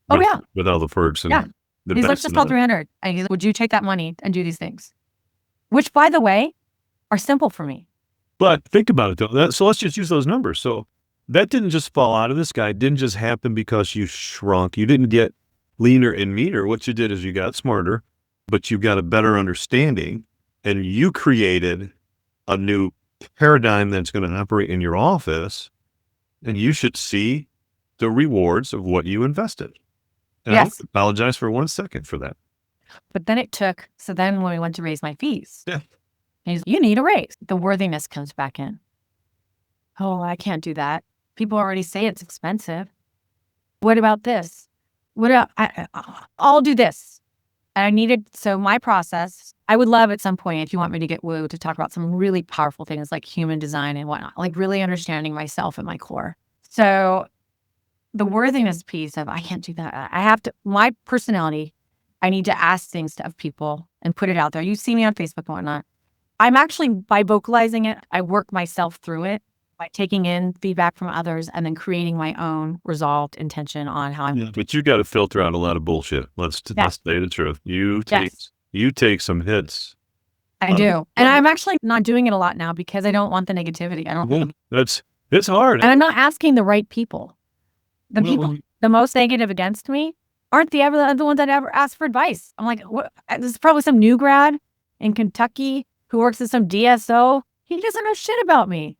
Oh, yeah. With all the perks. And he's like, just call $300,000. And he's like, would you take that money and do these things? Which, by the way, are simple for me. But think about it though. So let's just use those numbers. So that didn't just fall out of the sky. It didn't just happen because you shrunk. You didn't get leaner and meaner. What you did is you got smarter, but you got a better understanding, and you created a new paradigm that's going to operate in your office, and you should see the rewards of what you invested. And I Yes. apologize for 1 second for that. But then so then when we went to raise my fees, Yeah. you need a raise. The worthiness comes back in. Oh, I can't do that. People already say it's expensive. What about this? I'll do this. And so my process, I would love at some point, if you want me to get woo, to talk about some really powerful things like human design and whatnot, like really understanding myself at my core. So the worthiness piece of, I can't do that. I have to, my personality, I need to ask things of people and put it out there. You see me on Facebook and whatnot. I'm actually, by vocalizing it, I work myself through it by taking in feedback from others and then creating my own resolved intention on how I'm. Yeah, but you got to filter out a lot of bullshit. Let's say the truth. You take some hits. I do. And I'm actually not doing it a lot now because I don't want the negativity. I don't. It's hard. And I'm not asking the right people. The people the most negative against me aren't the ones that ever ask for advice. I'm like, what? This is probably some new grad in Kentucky who works at some DSO. He doesn't know shit about me.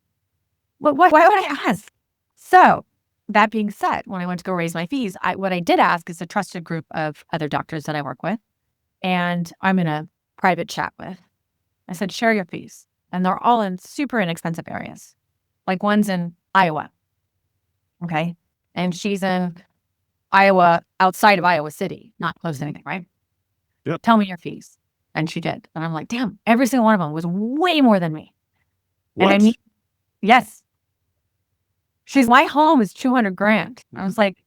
Why would I ask? So that being said, when I went to go raise my fees, what I did ask is a trusted group of other doctors that I work with, and I'm in a private chat with. I said, share your fees. And they're all in super inexpensive areas. Like one's in Iowa. Okay. And she's in Iowa, outside of Iowa City, not close to anything, right? Yep. Tell me your fees. And she did. And I'm like, damn, every single one of them was way more than me. What? And yes. My home is $200,000. I was like,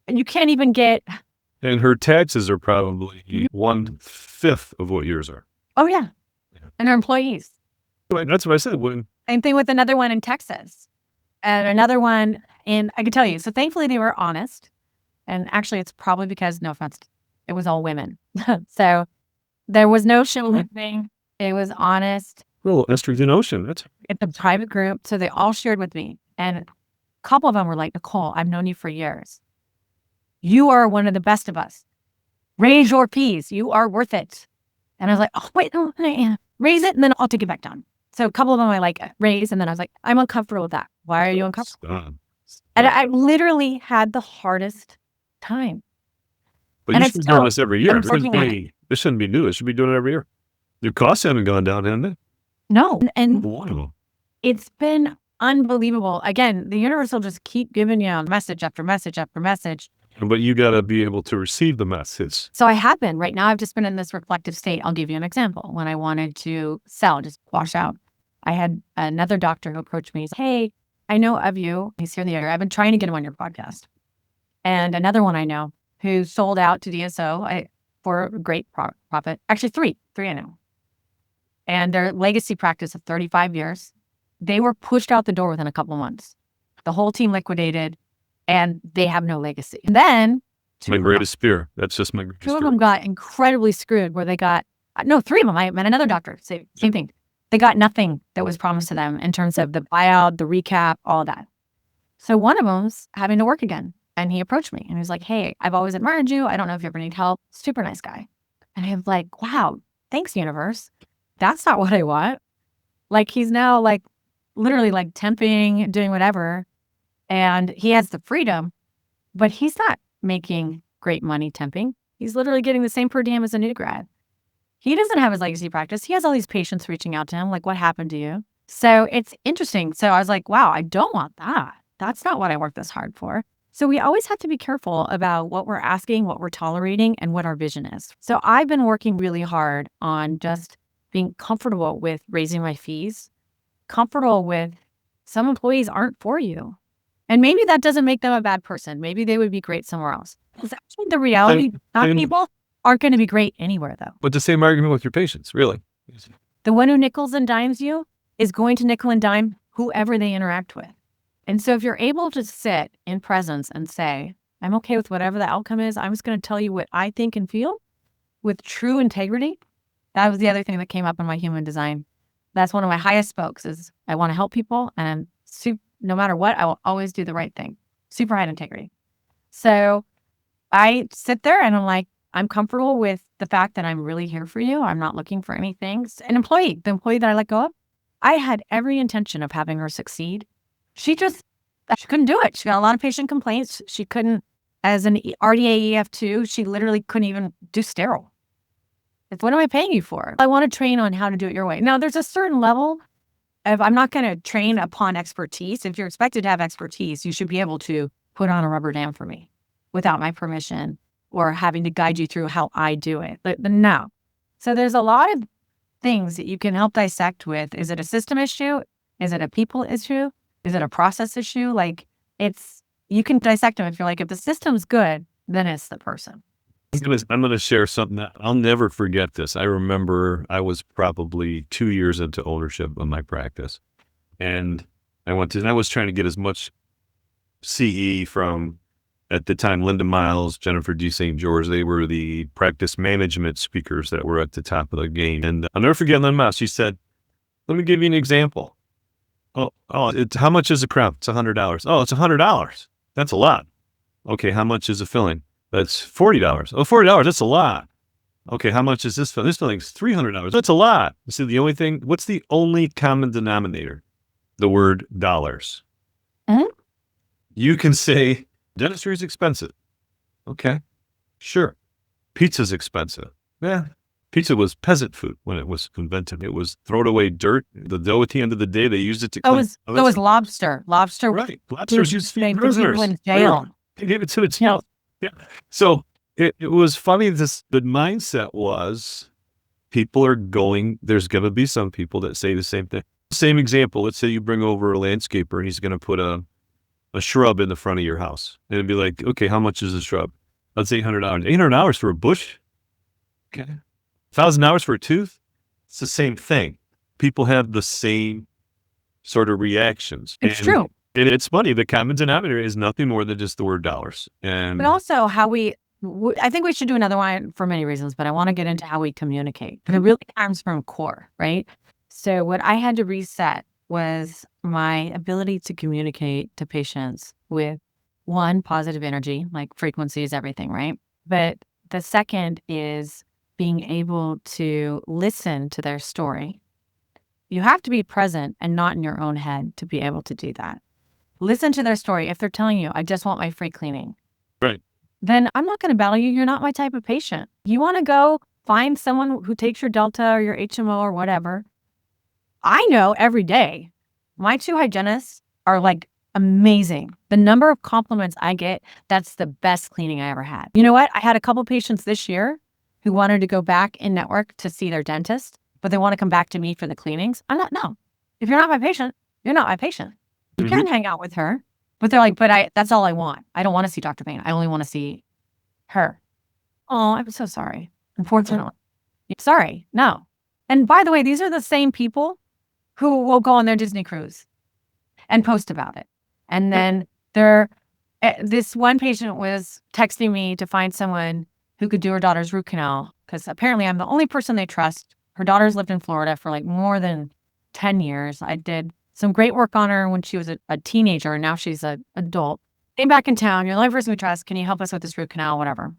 and you can't even get. And her taxes are probably 1/5 of what yours are. Oh yeah. And her employees. That's what I said. Same thing with another one in Texas. And another one I can tell you. So thankfully they were honest. And actually it's probably because, no offense, it was all women. So there was no shilling. It was honest. Well, Estrogen Ocean. It's a private group. So they all shared with me. And a couple of them were like, Nicole, I've known you for years. You are one of the best of us. Raise your fees. You are worth it. And I was like, oh, wait, no, raise it and then I'll take it back down. So a couple of them I raised, and then I was like, I'm uncomfortable with that. Why are you uncomfortable? Stop. And I literally had the hardest time. But you should be doing this every year. This shouldn't be new. It should be doing it every year. Your costs haven't gone down, haven't they? No. And Wow. It's been unbelievable. Again, the universe will just keep giving you message after message after message. But you got to be able to receive the message. So I have been. Right now, I've just been in this reflective state. I'll give you an example. When I wanted to sell, just wash out, I had another doctor who approached me. He said, hey, I know of you. He's here in the area. I've been trying to get him on your podcast. And another one I know who sold out to DSO for a great profit. Actually, three I know. And their legacy practice of 35 years, they were pushed out the door within a couple of months. The whole team liquidated, and they have no legacy. And then My greatest fear. That's just my greatest two fear. of them got incredibly screwed where they got, no, three of them. I met another doctor, same thing. They got nothing that was promised to them in terms of the buyout, the recap, all of that. So one of them's having to work again. And he approached me and he was like, hey, I've always admired you. I don't know if you ever need help. Super nice guy. And I'm like, wow, thanks, universe. That's not what I want. Like, he's now literally temping, doing whatever. And he has the freedom, but he's not making great money temping. He's literally getting the same per diem as a new grad. He doesn't have his legacy practice. He has all these patients reaching out to him. Like, what happened to you? So it's interesting. So I was like, wow, I don't want that. That's not what I worked this hard for. So we always have to be careful about what we're asking, what we're tolerating, and what our vision is. So I've been working really hard on just being comfortable with raising my fees, comfortable with some employees aren't for you. And maybe that doesn't make them a bad person. Maybe they would be great somewhere else. Because actually the reality, people aren't going to be great anywhere, though. But the same argument with your patients, really. The one who nickels and dimes you is going to nickel and dime whoever they interact with. And so if you're able to sit in presence and say, I'm okay with whatever the outcome is, I'm just going to tell you what I think and feel with true integrity. That was the other thing that came up in my human design. That's one of my highest spokes is I want to help people, and no matter what, I will always do the right thing. Super high integrity. So I sit there and I'm like, I'm comfortable with the fact that I'm really here for you. I'm not looking for anything. The employee that I let go of, I had every intention of having her succeed. She couldn't do it. She got a lot of patient complaints. She couldn't, as an RDA EF2, she literally couldn't even do sterile. It's, what am I paying you for? I want to train on how to do it your way. Now, there's a certain level of, I'm not going to train upon expertise. If you're expected to have expertise, you should be able to put on a rubber dam for me without my permission or having to guide you through how I do it. But no. So there's a lot of things that you can help dissect with. Is it a system issue? Is it a people issue? Is it a process issue? Like, you can dissect them if you're like, if the system's good, then it's the person. I'm going to share something that I'll never forget this. I remember I was probably 2 years into ownership of my practice, and I was trying to get as much CE from, at the time, Linda Miles, Jennifer D. St. George. They were the practice management speakers that were at the top of the game. And I'll never forget Linda Miles. She said, let me give you an example. How much is a crown? It's $100. Oh, it's $100. That's a lot. Okay, how much is a filling? That's $40. Oh, $40, that's a lot. Okay, how much is this filling? This filling's $300. That's a lot. You see, what's the only common denominator? The word dollars. Mm-hmm. You can say, dentistry is expensive. Okay, sure. Pizza's expensive. Yeah, pizza was peasant food when it was invented. It was thrown away dirt. The dough at the end of the day, they used it to clean. It was lobster. Lobster. Right. Lobsters used to feed prisoners. People in jail. They gave it to the jail. Yeah. So it was funny. The mindset was, there's going to be some people that say the same thing. Same example. Let's say you bring over a landscaper and he's going to put a shrub in the front of your house. And it'd be like, okay, how much is a shrub? That's $800. $800 for a bush? Okay. $1,000 for a tooth? It's the same thing. People have the same sort of reactions. It's true. And it's funny. The common denominator is nothing more than just the word dollars. But also how I think we should do another one for many reasons, but I want to get into how we communicate. And it really comes from core, right? So what I had to reset was my ability to communicate to patients with, one, positive energy, like frequency is everything, right? But the second is being able to listen to their story. You have to be present and not in your own head to be able to do that. Listen to their story. If they're telling you, I just want my free cleaning, right, then I'm not going to battle you. You're not my type of patient. You want to go find someone who takes your Delta or your HMO or whatever. I know every day, my 2 hygienists are like amazing. The number of compliments I get, that's the best cleaning I ever had. You know what? I had a couple patients this year who wanted to go back in network to see their dentist, but they want to come back to me for the cleanings. No. If you're not my patient, you're not my patient. You can hang out with her, but they're like, that's all I want. I don't want to see Dr. Vane. I only want to see her. Oh, I'm so sorry. Unfortunately. Sorry. No. And by the way, these are the same people who will go on their Disney cruise and post about it. And then this one patient was texting me to find someone who could do her daughter's root canal, because apparently I'm the only person they trust. Her daughter's lived in Florida for like more than 10 years. I did some great work on her when she was a teenager, and now she's an adult. Came back in town. You're the only person we trust. Can you help us with this root canal, whatever?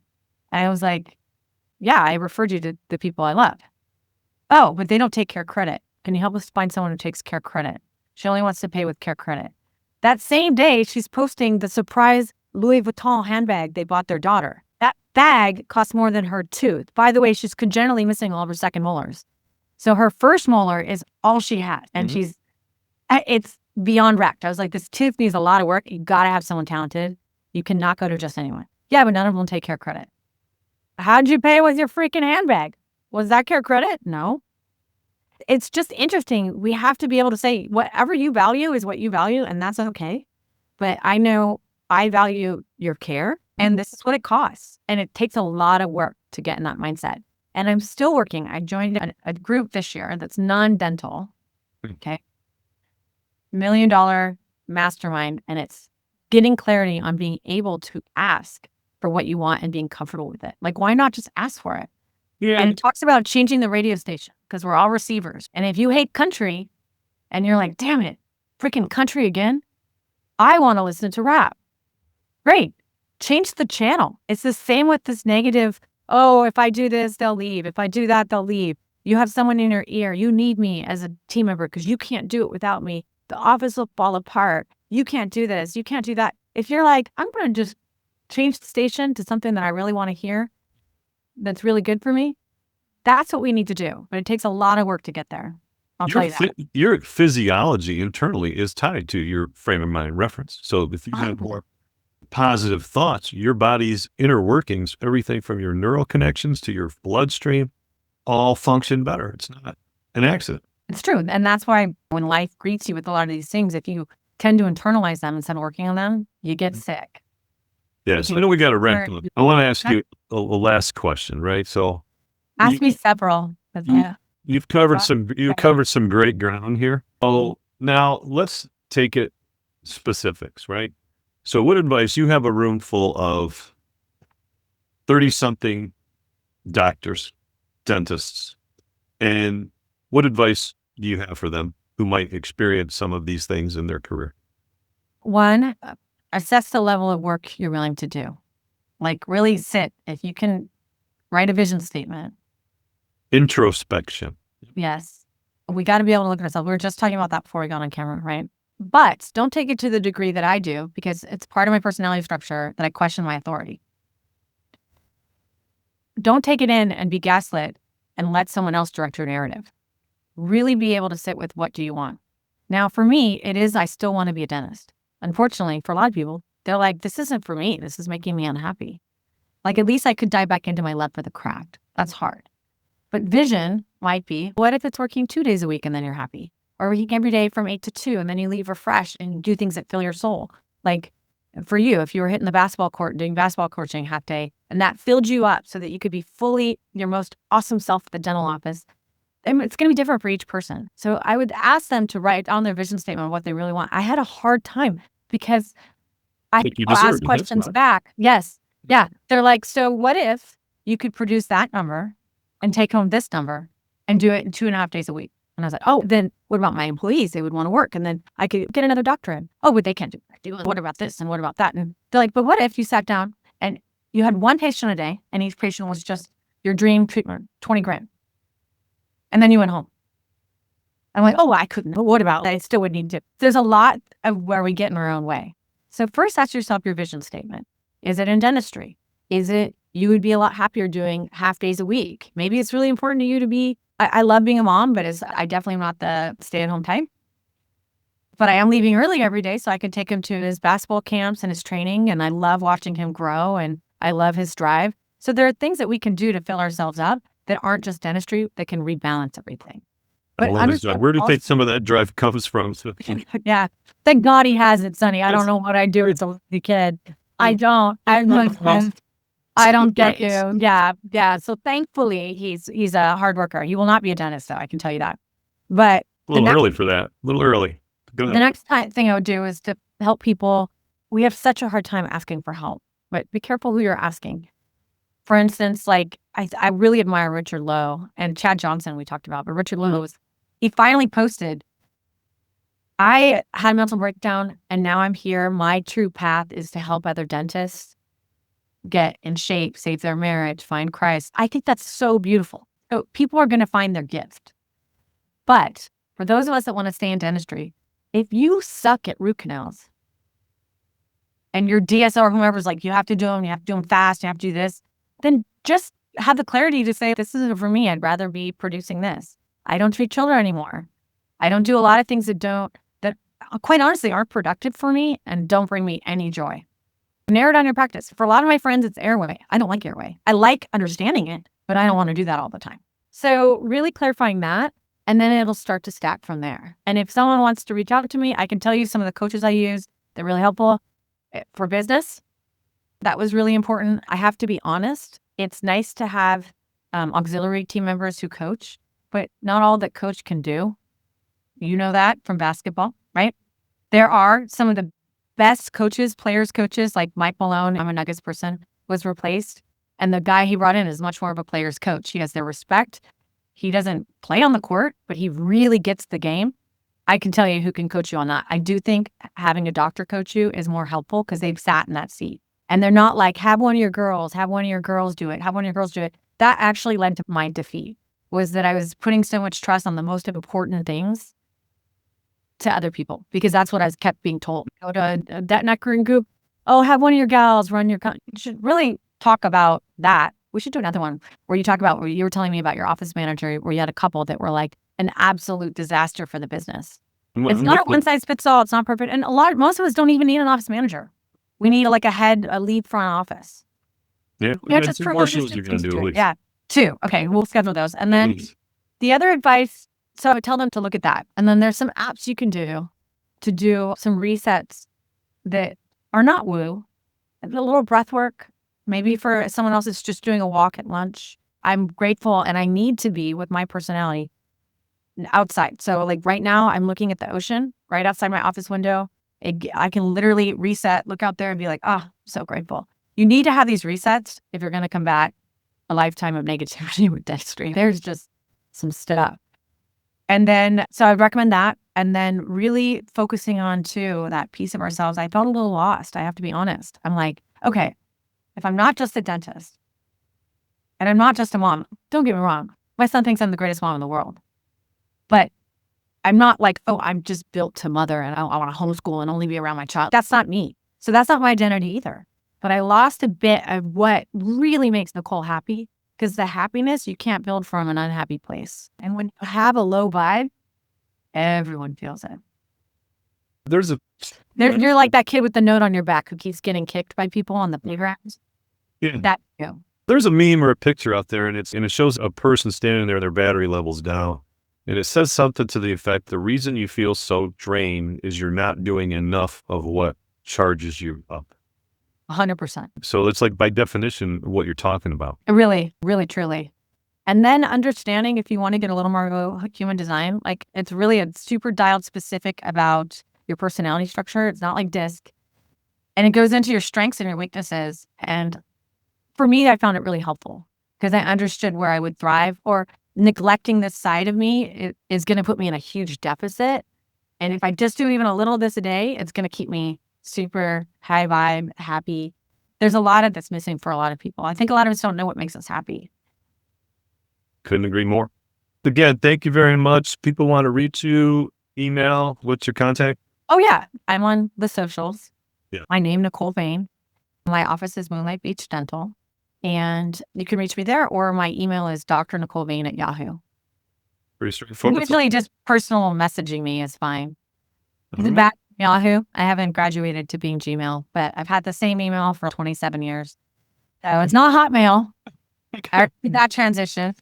And I was like, yeah, I referred you to the people I love. Oh, but they don't take care credit. Can you help us find someone who takes care credit? She only wants to pay with care credit. That same day, she's posting the surprise Louis Vuitton handbag they bought their daughter. That bag costs more than her tooth. By the way, she's congenitally missing all of her second molars. So her first molar is all she had. And it's beyond wrecked. I was like, this tooth needs a lot of work. You got to have someone talented. You cannot go to just anyone. Yeah, but none of them take care credit. How'd you pay with your freaking handbag? Was that care credit? No. It's just interesting. We have to be able to say whatever you value is what you value, and that's okay. But I know I value your care, and this is what it costs. And it takes a lot of work to get in that mindset. And I'm still working. I joined a group this year that's non-dental. Okay. $1 million mastermind. And it's getting clarity on being able to ask for what you want and being comfortable with it. Like, why not just ask for it? Yeah. And it talks about changing the radio station because we're all receivers. And if you hate country and you're like, damn it, freaking country again, I want to listen to rap. Great. Change the channel. It's the same with this negative, oh, if I do this, they'll leave. If I do that, they'll leave. You have someone in your ear. You need me as a team member because you can't do it without me. The office will fall apart. You can't do this. You can't do that. If you're like, I'm going to just change the station to something that I really want to hear, that's really good for me, that's what we need to do. But it takes a lot of work to get there. I'll tell you that. Your physiology internally is tied to your frame of mind reference. So if you have more positive thoughts, your body's inner workings, everything from your neural connections to your bloodstream, all function better. It's not an accident. It's true. And that's why when life greets you with a lot of these things, if you tend to internalize them instead of working on them, you get sick. Yes. I know we got to wrap up. I want to ask you a last question, right? So ask me several. You've covered some great ground here. Oh, now let's take it specifics, right? So what advice, you have a room full of 30-something doctors, dentists, and what advice do you have for them who might experience some of these things in their career? One, assess the level of work you're willing to do. Like really sit. If you can write a vision statement. Introspection. Yes. We got to be able to look at ourselves. We were just talking about that before we got on camera, right? But don't take it to the degree that I do because it's part of my personality structure that I question my authority. Don't take it in and be gaslit and let someone else direct your narrative. Really be able to sit with what do you want. Now, for me, it is I still want to be a dentist. Unfortunately, for a lot of people, they're like, this isn't for me. This is making me unhappy. Like, at least I could dive back into my love for the craft. That's hard. But vision might be, what if it's working 2 days a week and then you're happy? Or working every day from 8 to 2 and then you leave refreshed and do things that fill your soul. Like for you, if you were hitting the basketball court, doing basketball coaching half day, and that filled you up so that you could be fully your most awesome self at the dental office, and it's going to be different for each person. So I would ask them to write down their vision statement of what they really want. I had a hard time because I asked questions back. Yes. Yeah. They're like, so what if you could produce that number and take home this number and do it in 2.5 days a week? And I was like, oh, then what about my employees? They would want to work. And then I could get another doctor in. Oh, but they can't do it. What about this? And what about that? And they're like, but what if you sat down and you had one patient a day and each patient was just your dream treatment, 20 grand. And then you went home. I'm like, oh, I couldn't. But what about, I still would need to. There's a lot of where we get in our own way. So first ask yourself your vision statement. Is it in dentistry? Is it, you would be a lot happier doing half days a week? Maybe it's really important to you to be, I love being a mom, but I definitely am not the stay-at-home type. But I am leaving early every day so I can take him to his basketball camps and his training. And I love watching him grow and I love his drive. So there are things that we can do to fill ourselves up that aren't just dentistry that can rebalance everything. But where do you think some of that drive comes from? Yeah. Thank God he has it, Sonny. I don't know what I do as a kid. I don't. I don't get you. Yeah. Yeah. So thankfully he's a hard worker. He will not be a dentist though. I can tell you that. But a little early for that. A little early. The next thing I would do is to help people. We have such a hard time asking for help, but be careful who you're asking. For instance, like I really admire Richard Lowe and Chad Johnson we talked about, but Richard Lowe he finally posted, I had a mental breakdown and now I'm here. My true path is to help other dentists get in shape, save their marriage, find Christ. I think that's so beautiful. So people are going to find their gift. But for those of us that want to stay in dentistry, if you suck at root canals and your DSO or whomever's like, you have to do them fast, you have to do this, then just have the clarity to say, this isn't for me. I'd rather be producing this. I don't treat children anymore. I don't do a lot of things that quite honestly aren't productive for me and don't bring me any joy. Narrow down your practice. For a lot of my friends, it's airway. I don't like airway. I like understanding it, but I don't want to do that all the time. So really clarifying that, and then it'll start to stack from there. And if someone wants to reach out to me, I can tell you some of the coaches I use. They're really helpful for business. That was really important. I have to be honest. It's nice to have auxiliary team members who coach, but not all that coach can do. You know that from basketball, right? There are some of the best coaches, players coaches, like Mike Malone, I'm a Nuggets person, was replaced And the guy he brought in is much more of a player's coach. He has their respect. He doesn't play on the court, but he really gets the game. I can tell you who can coach you on that. I do think having a doctor coach you is more helpful because they've sat in that seat. And they're not like, have one of your girls do it, have one of your girls do it. That actually led to my defeat, was that I was putting so much trust on the most important things to other people, because that's what I was kept being told. Go to a debt networking group. Oh, have one of your gals run your company. You should really talk about that. We should do another one where you talk about, where you were telling me about your office manager, where you had a couple that were like an absolute disaster for the business. It's not a one size fits all. It's not perfect. And most of us don't even need an office manager. We need like a lead front office. Yeah. Just two more shows you're going to do at least. Yeah. 2. Okay. We'll schedule those. And then the other advice, so I would tell them to look at that. And then there's some apps you can do to do some resets that are not woo. A little breath work. Maybe for someone else, it's just doing a walk at lunch. I'm grateful, and I need to be, with my personality, outside. So like right now, I'm looking at the ocean right outside my office window. I can literally reset, look out there and be like, oh, I'm so grateful. You need to have these resets if you're going to combat a lifetime of negativity with dentistry. There's just some stuff. And then, so I'd recommend that. And then really focusing on, too, that piece of ourselves. I felt a little lost. I have to be honest. I'm like, okay, if I'm not just a dentist and I'm not just a mom, don't get me wrong. My son thinks I'm the greatest mom in the world. But I'm not like, oh, I'm just built to mother and I want to homeschool and only be around my child. That's not me. So that's not my identity either. But I lost a bit of what really makes Nicole happy, because the happiness you can't build from an unhappy place. And when you have a low vibe, everyone feels it. You're like that kid with the note on your back who keeps getting kicked by people on the playground. Yeah. That, you know. There's a meme or a picture out there, and it shows a person standing there, their battery level's down. And it says something to the effect, the reason you feel so drained is you're not doing enough of what charges you up. 100%. So it's like by definition what you're talking about. Really, really, truly. And then understanding, if you want to get a little more human design, like it's really a super dialed specific about your personality structure. It's not like DISC. And it goes into your strengths and your weaknesses. And for me, I found it really helpful because I understood where I would thrive, or neglecting this side of me is going to put me in a huge deficit. And if I just do even a little of this a day, it's going to keep me super high vibe, happy. There's a lot of that's missing for a lot of people. I think a lot of us don't know what makes us happy. Couldn't agree more. Again, thank you very much. People want to reach you, email, what's your contact? Oh, yeah. I'm on the socials. Yeah. My name, Nicole Vane. My office is Moonlight Beach Dental. And you can reach me there, or my email is drnicolevane@yahoo. Pretty straightforward. Usually just personal messaging me is fine. Is it back to Yahoo? I haven't graduated to being Gmail, but I've had the same email for 27 years. So it's not Hotmail. I did that transition.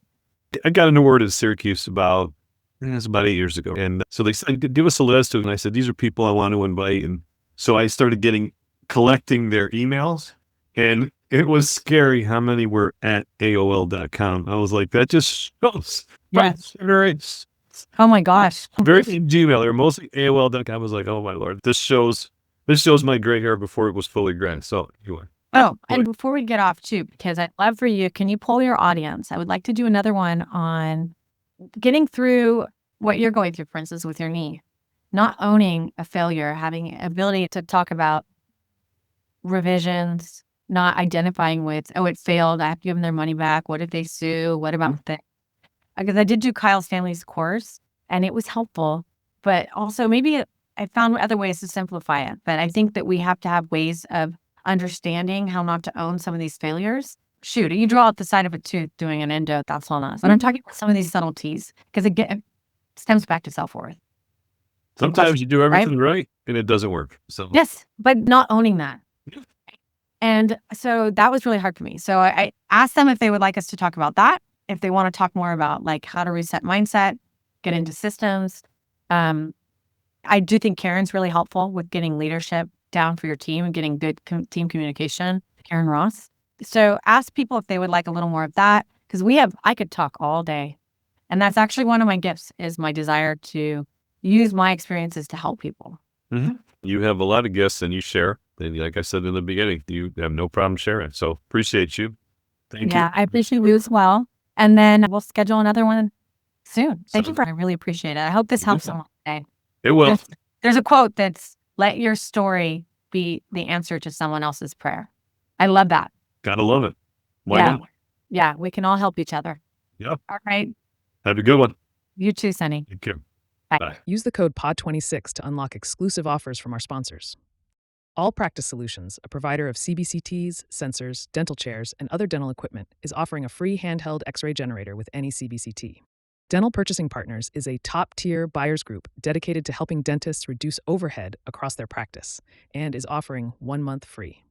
I got into word at Syracuse about 8 years ago. And so they said, give us a list. And I said, these are people I want to invite. And so I started collecting their emails. And it was scary how many were at AOL.com. I was like, that just shows. Yes. It's Oh my gosh. very Gmail. They're mostly AOL.com. I was like, oh my Lord, this shows my gray hair before it was fully gray. So anyway. Oh, and before we get off too, because I'd love for you, can you poll your audience? I would like to do another one on getting through what you're going through, for instance, with your knee, not owning a failure, having ability to talk about revisions, not identifying with, oh, it failed, I have to give them their money back. What if they sue? What about that? Because I did do Kyle Stanley's course and it was helpful, but also maybe I found other ways to simplify it. But I think that we have to have ways of understanding how not to own some of these failures. Shoot, you draw out the side of a tooth doing an endo, that's on us. But I'm talking about some of these subtleties because it stems back to self-worth. Sometimes you do everything right and it doesn't work. So yes, but not owning that. And so that was really hard for me. So I asked them if they would like us to talk about that, if they want to talk more about like how to reset mindset, get into systems. I do think Karen's really helpful with getting leadership down for your team and getting good team communication, Karen Ross. So ask people if they would like a little more of that, because I could talk all day. And that's actually one of my gifts, is my desire to use my experiences to help people. Mm-hmm. You have a lot of gifts and you share. And like I said in the beginning, you have no problem sharing. So appreciate you. Thank Yeah, you. I appreciate you as well. And then we'll schedule another one soon. Thank you for I really appreciate it. I hope this helps someone today. It will. There's a quote that's let your story be the answer to someone else's prayer. I love that. Gotta love it. Why Yeah. not? Yeah, we can all help each other. Yeah. All right. Have a good one. You too, Sonny. Take care. Bye. Bye. Use the code POD26 to unlock exclusive offers from our sponsors. All Practice Solutions, a provider of CBCTs, sensors, dental chairs, and other dental equipment, is offering a free handheld X-ray generator with any CBCT. Dental Purchasing Partners is a top-tier buyers group dedicated to helping dentists reduce overhead across their practice and is offering 1 month free.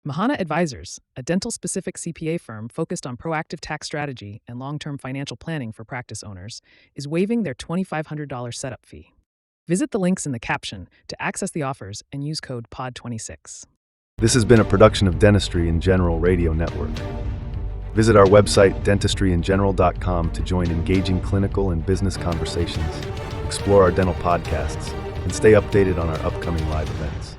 Mahana Advisors, a dental-specific CPA firm focused on proactive tax strategy and long-term financial planning for practice owners, is waiving their $2,500 setup fee. Visit the links in the caption to access the offers and use code POD26. This has been a production of Dentistry in General Radio Network. Visit our website, dentistryingeneral.com, to join engaging clinical and business conversations, explore our dental podcasts, and stay updated on our upcoming live events.